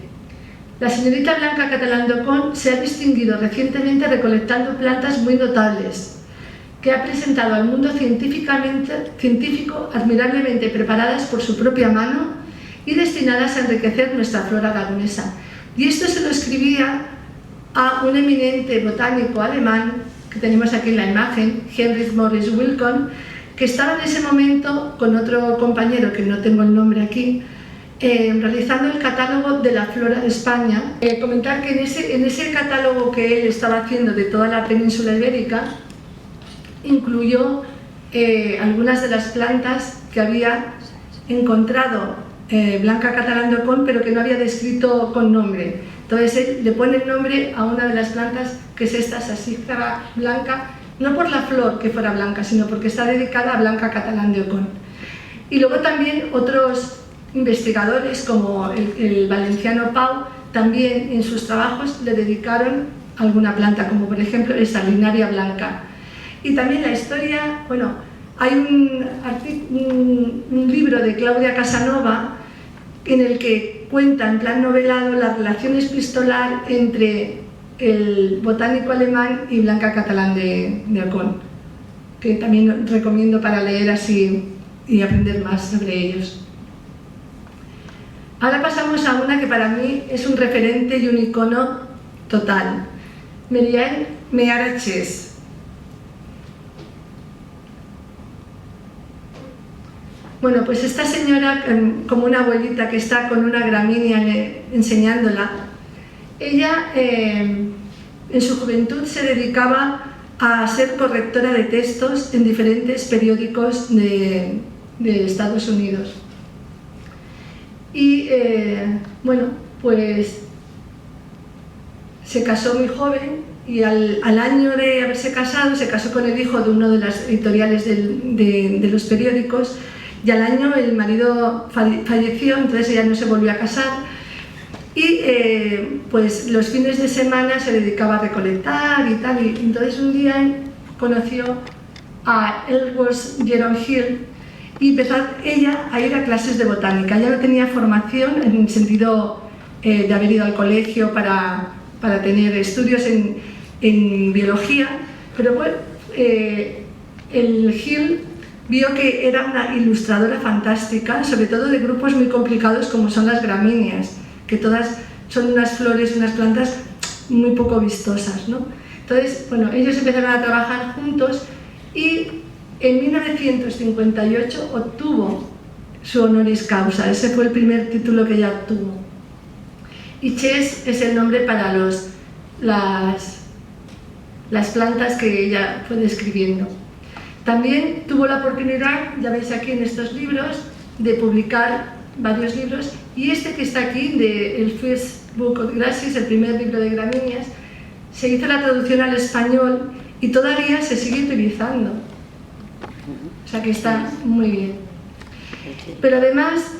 la señorita Blanca Catalán de Ocón se ha distinguido recientemente recolectando plantas muy notables, que ha presentado al mundo científico admirablemente preparadas por su propia mano y destinadas a enriquecer nuestra flora aragonesa. Y esto se lo escribía a un eminente botánico alemán, que tenemos aquí en la imagen, Heinrich Morris Wilcon, que estaba en ese momento con otro compañero, que no tengo el nombre aquí, realizando el catálogo de la flora de España. Comentar que en ese catálogo que él estaba haciendo de toda la península ibérica, incluyó algunas de las plantas que había encontrado Blanca Catalán de Ocón, pero que no había descrito con nombre. Entonces él le pone el nombre a una de las plantas, que es esta Sassafras blanca, no por la flor que fuera blanca, sino porque está dedicada a Blanca Catalán de Ocón. Y luego también otros investigadores, como el valenciano Pau, también en sus trabajos le dedicaron alguna planta, como por ejemplo esta Linaria blanca. Y también la historia, bueno, hay un libro de Claudia Casanova en el que cuenta en plan novelado la relación epistolar entre el botánico alemán y Blanca Catalán de Ocón, que también recomiendo para leer así y aprender más sobre ellos. Ahora pasamos a una que para mí es un referente y un icono total, Merian Mearaches. Bueno, pues esta señora, como una abuelita que está con una gramínea enseñándola, ella en su juventud se dedicaba a ser correctora de textos en diferentes periódicos de Estados Unidos. Y bueno, pues se casó muy joven y al año de haberse casado se casó con el hijo de uno de las editoriales de los periódicos, y al año el marido falleció, entonces ella no se volvió a casar y pues los fines de semana se dedicaba a recolectar y tal, y entonces un día conoció a Ellsworth Jerome Hill y empezó ella a ir a clases de botánica. Ella no tenía formación en el sentido de haber ido al colegio para tener estudios en biología, pero bueno, el Hill vio que era una ilustradora fantástica, sobre todo de grupos muy complicados como son las gramíneas, que todas son unas flores, unas plantas muy poco vistosas, ¿no? Entonces, bueno, ellos empezaron a trabajar juntos y en 1958 obtuvo su honoris causa. Ese fue el primer título que ella obtuvo. Y Chess es el nombre para las plantas que ella fue describiendo. También tuvo la oportunidad, ya veis aquí en estos libros, de publicar varios libros, y este que está aquí, el First Book of Grasses, el primer libro de gramíneas, se hizo la traducción al español y todavía se sigue utilizando. O sea que está muy bien. Pero además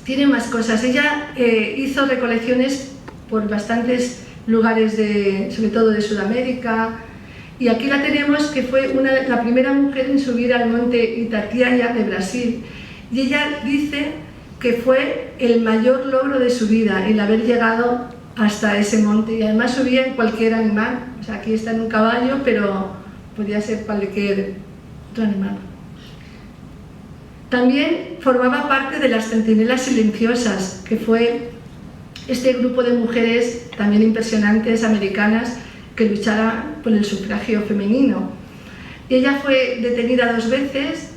tiene más cosas. Ella hizo recolecciones por bastantes lugares, sobre todo de Sudamérica, y aquí la tenemos, que fue la primera mujer en subir al monte Itatiaia de Brasil, y ella dice que fue el mayor logro de su vida el haber llegado hasta ese monte, y además subía en cualquier animal. O sea, aquí está en un caballo, pero podía ser cualquier otro animal. También formaba parte de las Centinelas Silenciosas, que fue este grupo de mujeres también impresionantes americanas que lucharan por el sufragio femenino. Y ella fue detenida 2 veces,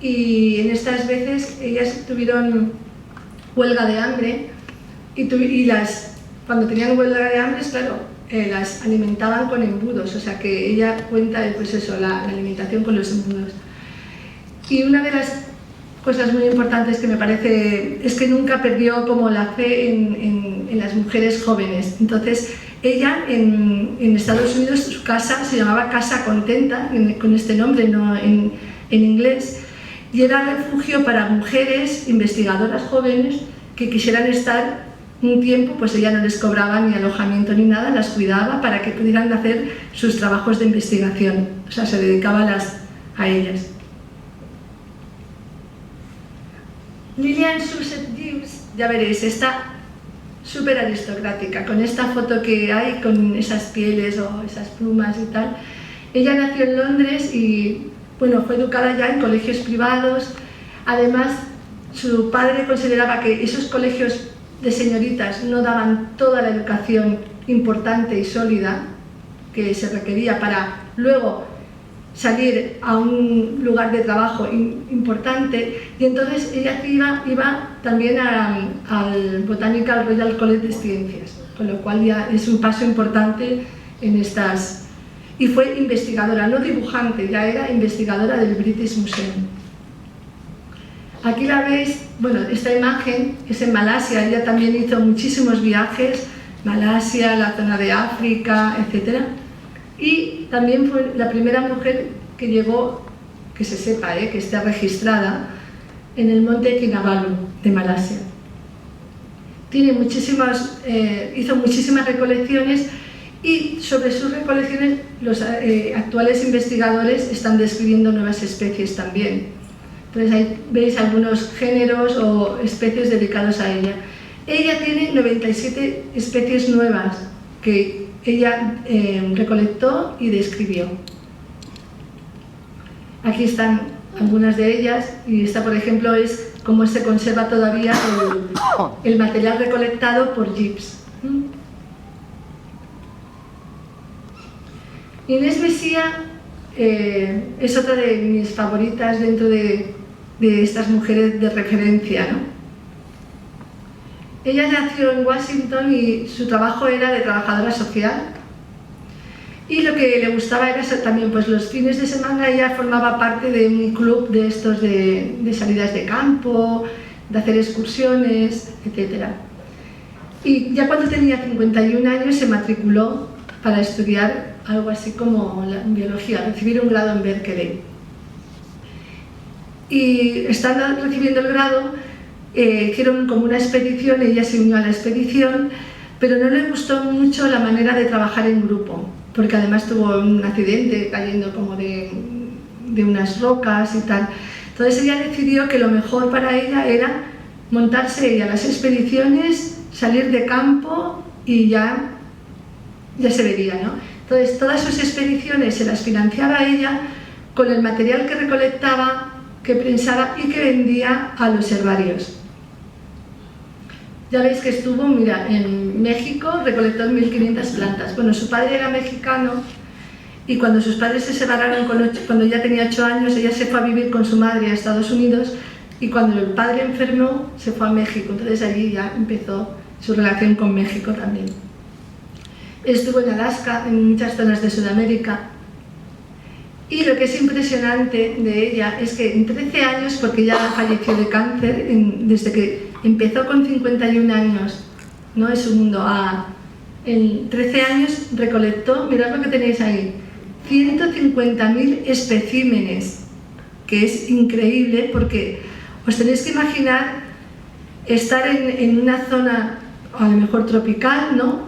y en estas veces ellas tuvieron huelga de hambre, y cuando tenían huelga de hambre, claro, las alimentaban con embudos. O sea que ella cuenta, pues eso, la alimentación con los embudos. Y una de las cosas muy importantes que me parece es que nunca perdió como la fe en las mujeres jóvenes. Entonces ella en Estados Unidos, su casa se llamaba Casa Contenta, con este nombre, no en inglés, y era refugio para mujeres investigadoras jóvenes que quisieran estar un tiempo. Pues ella no les cobraba ni alojamiento ni nada, las cuidaba para que pudieran hacer sus trabajos de investigación. O sea, se dedicaba a ellas. Lillian Sussex Gibbs, ya veréis, está súper aristocrática, con esta foto que hay, con esas pieles o esas plumas y tal. Ella nació en Londres y bueno, fue educada ya en colegios privados. Además, su padre consideraba que esos colegios de señoritas no daban toda la educación importante y sólida que se requería para luego salir a un lugar de trabajo importante, y entonces ella iba también al Botanical Royal College de Ciencias, con lo cual ya es un paso importante en estas. Y fue investigadora, no dibujante, ya era investigadora del British Museum. Aquí la veis, bueno, esta imagen es en Malasia. Ella también hizo muchísimos viajes, Malasia, la zona de África, etc. Y también fue la primera mujer que llegó, que se sepa, que esté registrada, en el monte Kinabalu de Malasia. Hizo muchísimas recolecciones, y sobre sus recolecciones los actuales investigadores están describiendo nuevas especies también. Entonces ahí veis algunos géneros o especies dedicados a ella. Ella tiene 97 especies nuevas que ella recolectó y describió. Aquí están algunas de ellas, y esta, por ejemplo, es cómo se conserva todavía el material recolectado por Gibbs. Inés Messía es otra de mis favoritas dentro de estas mujeres de referencia, ¿no? Ella nació en Washington y su trabajo era de trabajadora social, y lo que le gustaba era también, pues los fines de semana ella formaba parte de un club de estos de salidas de campo, de hacer excursiones, etc. Y ya cuando tenía 51 años se matriculó para estudiar algo así como biología, recibir un grado en Berkeley. Y estando recibiendo el grado, hicieron como una expedición, ella se unió a la expedición, pero no le gustó mucho la manera de trabajar en grupo, porque además tuvo un accidente cayendo como de unas rocas y tal. Entonces ella decidió que lo mejor para ella era montarse ella a las expediciones, salir de campo y ya se vería, ¿no? Entonces todas sus expediciones se las financiaba ella con el material que recolectaba, que prensaba y que vendía a los herbarios. Ya veis que estuvo, mira, en México recolectó 1500 plantas. Bueno, su padre era mexicano y cuando sus padres se separaron cuando ya tenía 8 años, ella se fue a vivir con su madre a Estados Unidos y cuando el padre enfermó se fue a México. Entonces allí ya empezó su relación con México también. Estuvo en Alaska, en muchas zonas de Sudamérica. Y lo que es impresionante de ella es que en 13 años, porque ya falleció de cáncer, desde que empezó con 51 años, ¿no? Es su mundo. En 13 años recolectó, mirad lo que tenéis ahí, 150.000 especímenes, que es increíble porque os tenéis que imaginar estar en una zona a lo mejor tropical, ¿no?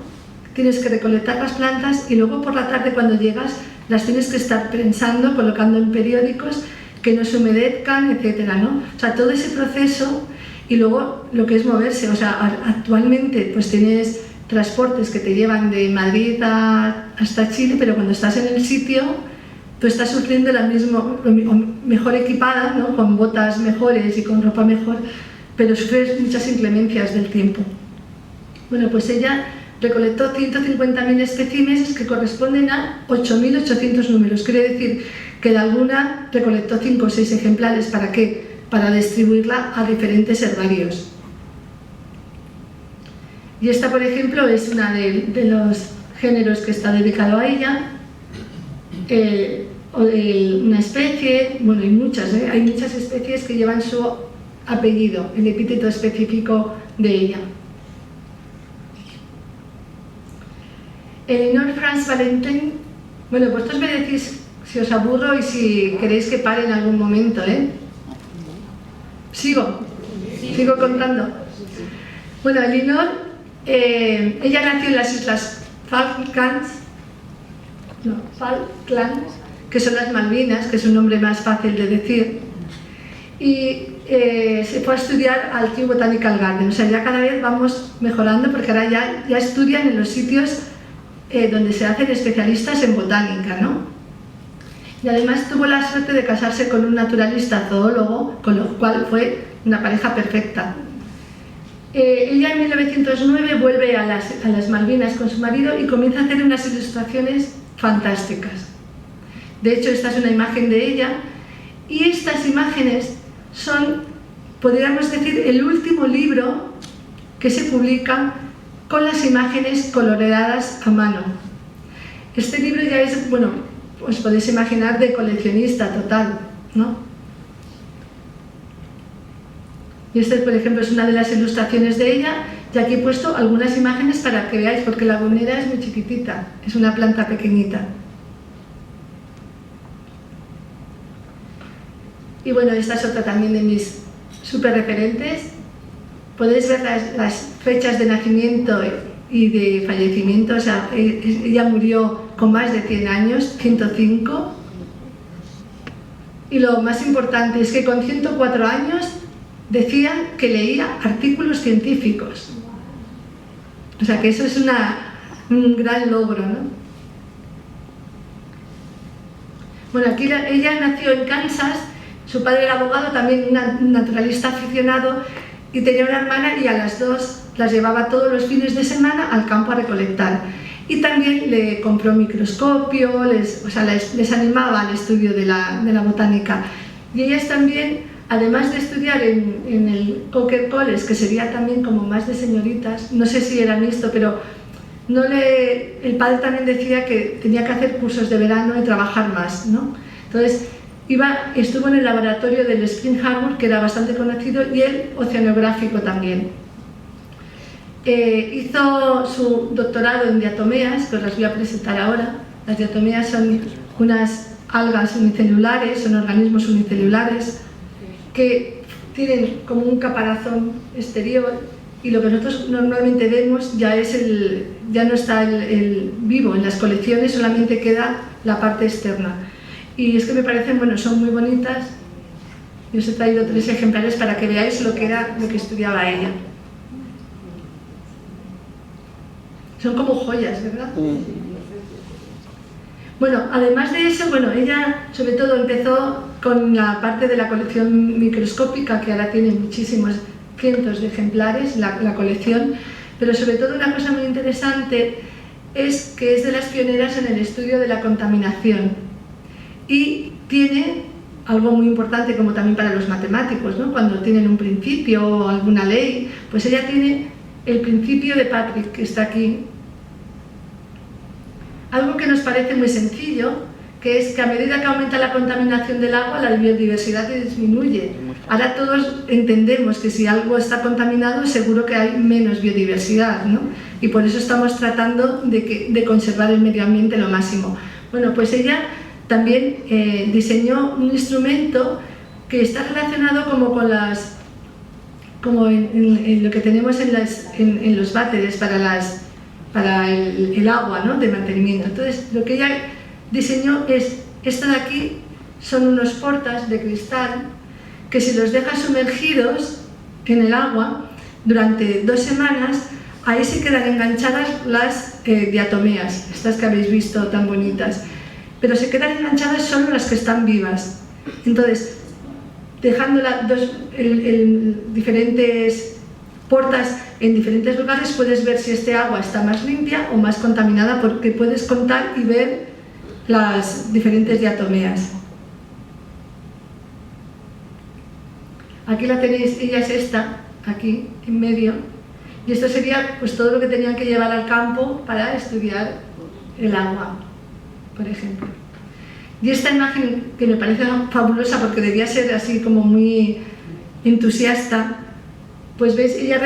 Tienes que recolectar las plantas y luego por la tarde cuando llegas las tienes que estar prensando, colocando en periódicos que no se humedezcan, etcétera, ¿no? O sea, todo ese proceso y luego lo que es moverse. O sea, actualmente pues tienes transportes que te llevan de Madrid hasta Chile, pero cuando estás en el sitio tú estás sufriendo mejor equipada, ¿no? Con botas mejores y con ropa mejor, pero sufres muchas inclemencias del tiempo. Bueno, pues ella recolectó 150.000 especímenes que corresponden a 8.800 números. Quiere decir que de alguna recolectó 5 o 6 ejemplares. ¿Para qué? Para distribuirla a diferentes herbarios. Y esta, por ejemplo, es una de los géneros que está dedicado a ella. O de una especie, bueno, hay muchas, hay muchas especies que llevan su apellido, el epíteto específico de ella. Elinor Franz Valentin, bueno, vosotros me decís si os aburro y si queréis que pare en algún momento, ¿eh? ¿Sigo contando? Bueno, Elinor, ella nació en las Islas Falklands, que son las Malvinas, que es un nombre más fácil de decir, y se fue a estudiar al Kew Botanical Garden. O sea, ya cada vez vamos mejorando porque ahora ya estudian en los sitios donde se hacen especialistas en botánica, ¿no? Y además tuvo la suerte de casarse con un naturalista zoólogo, con lo cual fue una pareja perfecta. Ella en 1909 vuelve a las Malvinas con su marido y comienza a hacer unas ilustraciones fantásticas. De hecho, esta es una imagen de ella y estas imágenes son, podríamos decir, el último libro que se publica con las imágenes coloreadas a mano. Este libro ya es, bueno, os podéis imaginar, de coleccionista total, ¿no? Y esta, por ejemplo, es una de las ilustraciones de ella, y aquí he puesto algunas imágenes para que veáis, porque la gomera es muy chiquitita, es una planta pequeñita. Y bueno, esta es otra también de mis súper referentes. Podéis ver las fechas de nacimiento y de fallecimiento. O sea, ella murió con más de 100 años, 105. Y lo más importante es que con 104 años decían que leía artículos científicos. O sea, que eso es un gran logro, ¿no? Bueno, aquí ella nació en Kansas. Su padre era abogado, también un naturalista aficionado, y tenía una hermana y a las dos las llevaba todos los fines de semana al campo a recolectar. Y también le compró microscopio, les animaba al estudio de la botánica. Y ellas también, además de estudiar en el Coker College, que sería también como más de señoritas, no sé si era mixto, pero el padre también decía que tenía que hacer cursos de verano y trabajar más, ¿no? Entonces, estuvo en el laboratorio del Spring Harbor, que era bastante conocido, y el oceanográfico también. Hizo su doctorado en diatomeas, que os las voy a presentar ahora. Las diatomeas son unas algas unicelulares, son organismos unicelulares que tienen como un caparazón exterior y lo que nosotros normalmente vemos ya no está el vivo. En las colecciones solamente queda la parte externa. Y es que me parecen, bueno, son muy bonitas. Yo os he traído 3 ejemplares para que veáis lo que estudiaba ella. Son como joyas, ¿verdad? Bueno, además de eso, bueno, ella sobre todo empezó con la parte de la colección microscópica, que ahora tiene muchísimos cientos de ejemplares, la colección, pero sobre todo una cosa muy interesante es que es de las pioneras en el estudio de la contaminación y tiene algo muy importante como también para los matemáticos, ¿no? Cuando tienen un principio o alguna ley, pues ella tiene el principio de Patrick, que está aquí. Algo que nos parece muy sencillo, que es que a medida que aumenta la contaminación del agua, la biodiversidad disminuye. Ahora todos entendemos que si algo está contaminado, seguro que hay menos biodiversidad, ¿no? Y por eso estamos tratando de conservar el medio ambiente lo máximo. Bueno, pues ella también diseñó un instrumento que está relacionado como en lo que tenemos en los váteres para el agua, ¿no? De mantenimiento. Entonces, lo que ella diseñó es, esta de aquí son unos portas de cristal que si los dejas sumergidos en el agua durante 2 semanas, ahí se quedan enganchadas las diatomeas, estas que habéis visto tan bonitas, pero se quedan enganchadas solo las que están vivas. Entonces, dejando diferentes portas en diferentes lugares, puedes ver si este agua está más limpia o más contaminada, porque puedes contar y ver las diferentes diatomeas. Aquí la tenéis, ella es esta, aquí en medio, y esto sería pues todo lo que tenían que llevar al campo para estudiar el agua, por ejemplo. Y esta imagen, que me parece fabulosa porque debía ser así como muy entusiasta, pues veis, ella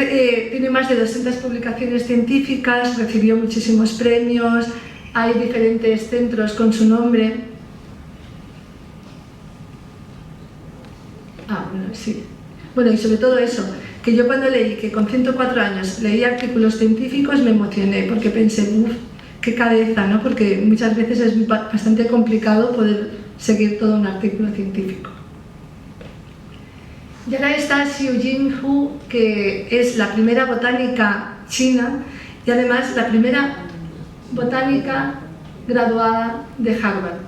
tiene más de 200 publicaciones científicas, recibió muchísimos premios, hay diferentes centros con su nombre. Bueno, sí. Bueno, y sobre todo eso, que yo cuando leí que con 104 años leía artículos científicos me emocioné, porque pensé, uff, qué cabeza, ¿no? Porque muchas veces es bastante complicado poder seguir todo un artículo científico. Y ahora está Xiu Jinghu, que es la primera botánica china y además la primera botánica graduada de Harvard.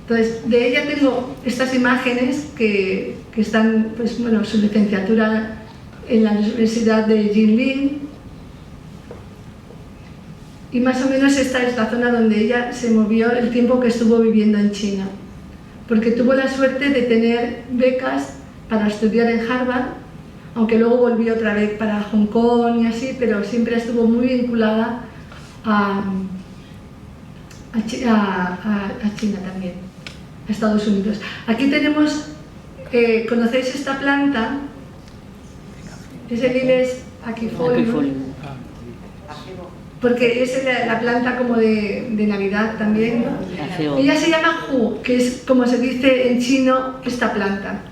Entonces, de ella tengo estas imágenes que están, pues bueno, su licenciatura en la Universidad de Jilin, y más o menos esta es la zona donde ella se movió el tiempo que estuvo viviendo en China, porque tuvo la suerte de tener becas para estudiar en Harvard, aunque luego volvió otra vez para Hong Kong y así, pero siempre estuvo muy vinculada a China también, a Estados Unidos. Aquí tenemos, ¿conocéis esta planta? Es el Iles aquifolium, porque es la planta como de Navidad también, ¿no? Ella se llama Hu, que es como se dice en chino esta planta.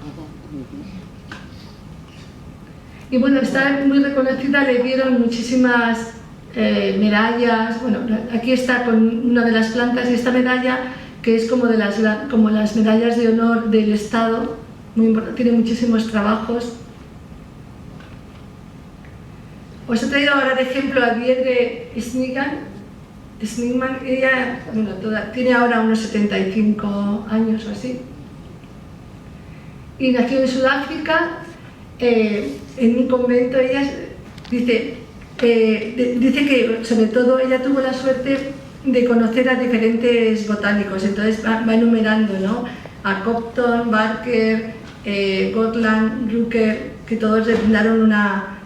Y bueno, está muy reconocida, le dieron muchísimas medallas. Bueno, aquí está con una de las plantas, y esta medalla, que es como las medallas de honor del Estado, muy importante, tiene muchísimos trabajos. Os he traído ahora de ejemplo a Deirdre Snigman. Ella, bueno, tiene ahora unos 75 años o así, y nació en Sudáfrica, en un convento. Ella dice que sobre todo ella tuvo la suerte de conocer a diferentes botánicos, entonces va enumerando, ¿no? A Copton, Barker, Gotland, Rucker, que todos le brindaron una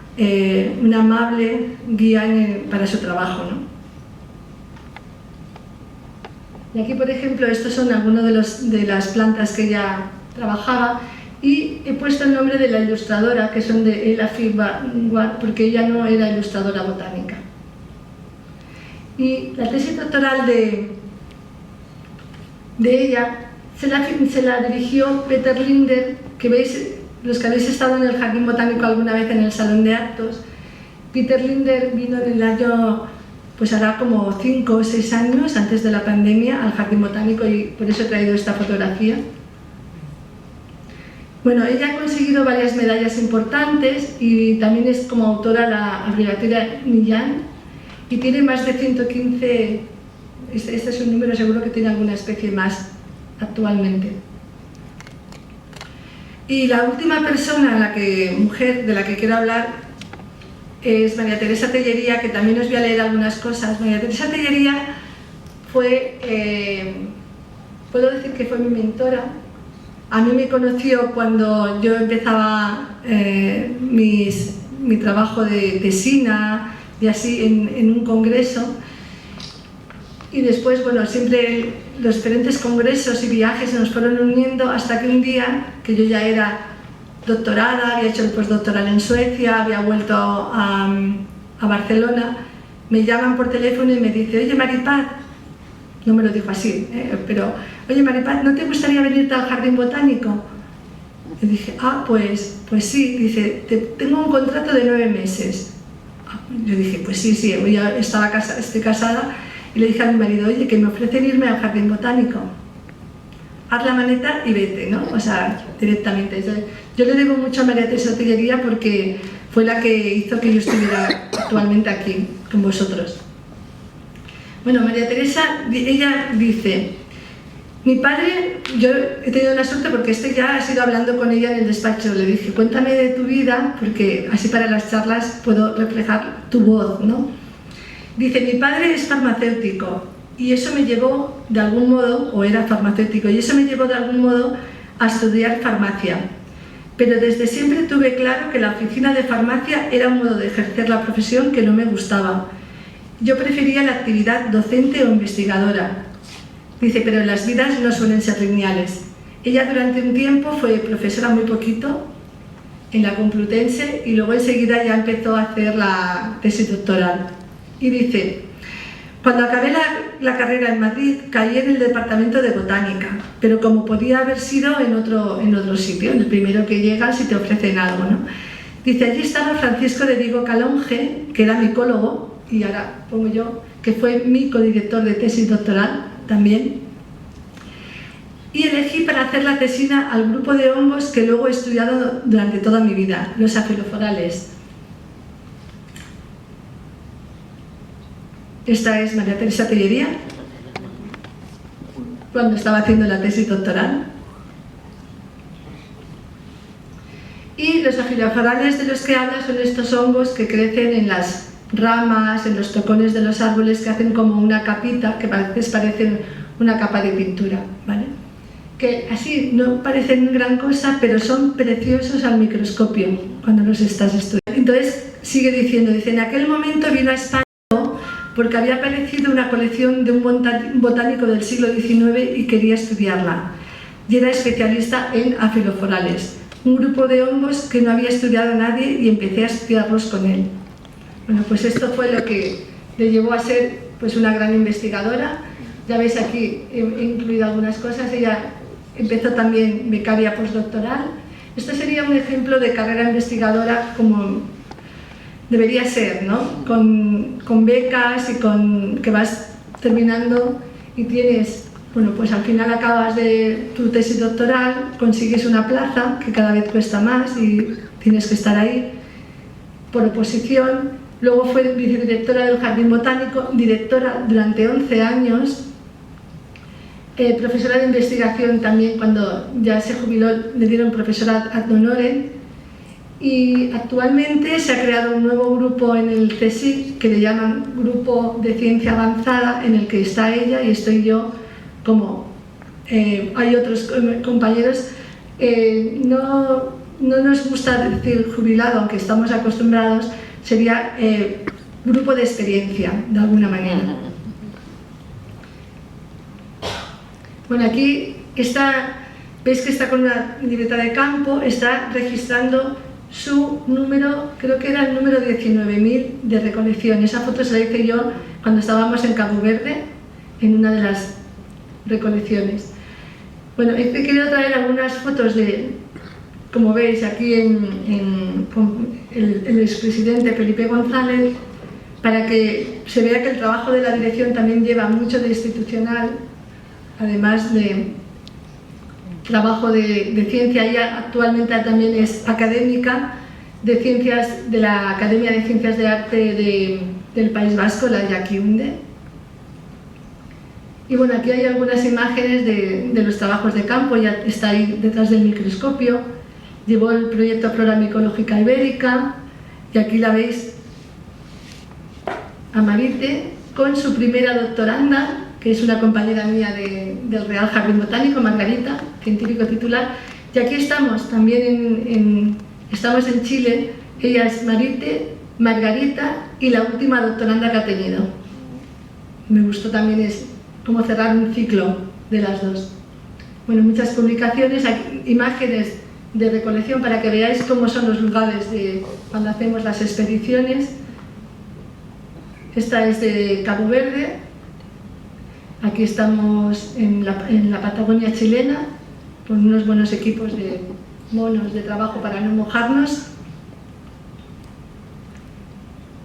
amable guía para su trabajo, ¿no? Y aquí, por ejemplo, estos son algunos de las plantas que ella trabajaba, y he puesto el nombre de la ilustradora, que son de Ella Ward, porque ella no era ilustradora botánica. Y la tesis doctoral de ella se la dirigió Peter Linder, que veis los que habéis estado en el Jardín Botánico alguna vez en el Salón de Actos, Peter Linder vino en el año, pues hará como 5 o 6 años antes de la pandemia al Jardín Botánico, y por eso he traído esta fotografía. Bueno, ella ha conseguido varias medallas importantes y también es como autora la abreviatura NIYAN y tiene más de 115, este es un número, seguro que tiene alguna especie más actualmente. Y la última persona, mujer de la que quiero hablar, es María Teresa Tellería, que también os voy a leer algunas cosas. María Teresa Tellería fue, puedo decir que fue mi mentora. A mí me conoció cuando yo empezaba mi trabajo de tesina y así en un congreso. Y después, bueno, siempre los diferentes congresos y viajes se nos fueron uniendo hasta que un día, que yo ya era doctorada, había hecho el postdoctoral en Suecia, había vuelto a Barcelona, me llaman por teléfono y me dice: oye, Maripaz, no me lo dijo así, pero oye, Maripaz, ¿no te gustaría venirte al Jardín Botánico? Y dije, pues sí. Dice, tengo un contrato de 9 meses. Yo dije, pues sí, yo ya estoy casada. Y le dije a mi marido, oye, que me ofrecen irme al Jardín Botánico. Haz la maleta y vete, ¿no? O sea, directamente. Yo le debo mucho a María Teresa Tellería porque fue la que hizo que yo estuviera actualmente aquí con vosotros. Bueno, María Teresa, ella dice, mi padre, yo he tenido la suerte porque ya has ido hablando con ella en el despacho, le dije, cuéntame de tu vida, porque así para las charlas puedo reflejar tu voz, ¿no? Dice, mi padre es farmacéutico y eso me llevó de algún modo, o era farmacéutico, y eso me llevó de algún modo a estudiar farmacia. Pero desde siempre tuve claro que la oficina de farmacia era un modo de ejercer la profesión que no me gustaba. Yo prefería la actividad docente o investigadora. Dice, pero las vidas no suelen ser lineales. Ella durante un tiempo fue profesora muy poquito en la Complutense y luego enseguida ya empezó a hacer la tesis doctoral. Y dice, cuando acabé la carrera en Madrid caí en el departamento de botánica, pero como podía haber sido en otro sitio, en el primero que llegas y te ofrecen algo, ¿no? Dice, allí estaba Francisco de Diego Calonge, que era micólogo, y ahora pongo yo, que fue mi codirector de tesis doctoral también, y elegí para hacer la tesina al grupo de hongos que luego he estudiado durante toda mi vida, los afiloforales. Esta es María Teresa Tellería, cuando estaba haciendo la tesis doctoral. Y los afiloforales de los que habla son estos hongos que crecen en las ramas, en los tocones de los árboles, que hacen como una capita, que a veces parecen una capa de pintura, ¿vale? Que así no parecen gran cosa, pero son preciosos al microscopio cuando los estás estudiando. Entonces sigue diciendo, dice, en aquel momento vino a España porque había aparecido una colección de un botánico del siglo XIX y quería estudiarla. Y era especialista en afiloforales, un grupo de hongos que no había estudiado nadie, y empecé a estudiarlos con él. Bueno, pues esto fue lo que le llevó a ser pues una gran investigadora. Ya veis aquí, he incluido algunas cosas. Ella empezó también becaria postdoctoral. Esto sería un ejemplo de carrera investigadora como debería ser, ¿no? Con becas y que vas terminando y tienes, bueno, pues al final acabas de tu tesis doctoral, consigues una plaza que cada vez cuesta más y tienes que estar ahí por oposición. Luego fue vicedirectora del Jardín Botánico, directora durante 11 años, profesora de investigación también. Cuando ya se jubiló le dieron profesora ad honorem. Y actualmente se ha creado un nuevo grupo en el CSIC que le llaman Grupo de Ciencia Avanzada, en el que está ella y estoy yo como hay otros compañeros. No nos gusta decir jubilado, aunque estamos acostumbrados, sería grupo de experiencia, de alguna manera. Bueno, aquí veis que está con una libreta de campo, está registrando su número, creo que era el número 19.000 de recolección. Esa foto se la hice yo cuando estábamos en Cabo Verde, en una de las recolecciones. Bueno, he querido traer algunas fotos de como veis aquí con el expresidente Felipe González, para que se vea que el trabajo de la dirección también lleva mucho de institucional, además de trabajo de ciencia. Ella actualmente también es académica de ciencias de la Academia de Ciencias de Arte del País Vasco, la Jaquiunde. Y bueno, aquí hay algunas imágenes de los trabajos de campo. Ya está ahí detrás del microscopio. Llevó el proyecto Flora Micológica Ibérica, y aquí la veis a Marite con su primera doctoranda, que es una compañera mía del Real Jardín Botánico, Margarita, científico titular. Y aquí estamos también estamos en Chile. Ella es Marite, Margarita y la última doctoranda que ha tenido. Me gustó también cómo cerrar un ciclo de las dos. Bueno, muchas publicaciones, imágenes de recolección para que veáis cómo son los lugares cuando hacemos las expediciones. Esta es de Cabo Verde. Aquí estamos en la Patagonia chilena, con unos buenos equipos de monos de trabajo para no mojarnos.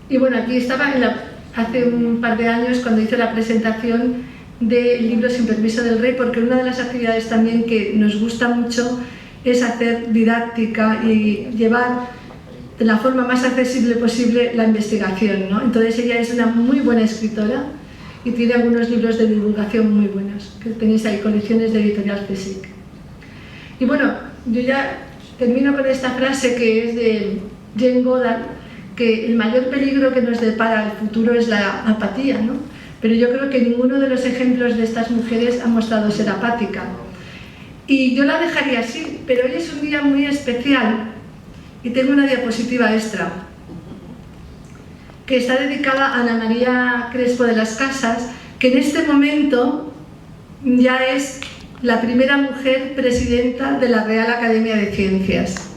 Y bueno, aquí estaba hace un par de años cuando hice la presentación del libro Sin permiso del rey, porque una de las actividades también que nos gusta mucho es hacer didáctica y llevar de la forma más accesible posible la investigación, ¿no? Entonces ella es una muy buena escritora y tiene algunos libros de divulgación muy buenos, que tenéis ahí, colecciones de Editorial CSIC. Y bueno, yo ya termino con esta frase que es de Jane Goddard, que el mayor peligro que nos depara el futuro es la apatía, ¿no? Pero yo creo que ninguno de los ejemplos de estas mujeres ha mostrado ser apática. Y yo la dejaría así, pero hoy es un día muy especial y tengo una diapositiva extra que está dedicada a Ana María Crespo de las Casas, que en este momento ya es la primera mujer presidenta de la Real Academia de Ciencias.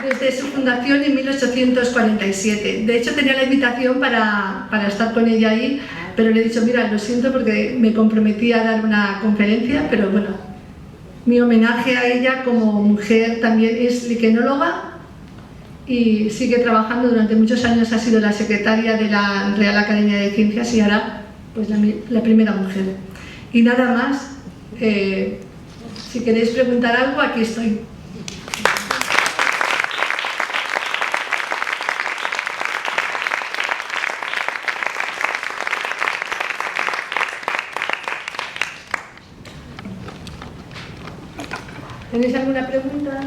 Desde su fundación en 1847. De hecho, tenía la invitación para estar con ella ahí, pero le he dicho, mira, lo siento porque me comprometí a dar una conferencia, pero bueno, mi homenaje a ella como mujer también es liquenóloga y sigue trabajando. Durante muchos años ha sido la secretaria de la Real Academia de Ciencias y ahora pues la primera mujer. Y nada más, si queréis preguntar algo, aquí estoy. ¿Tenéis alguna pregunta?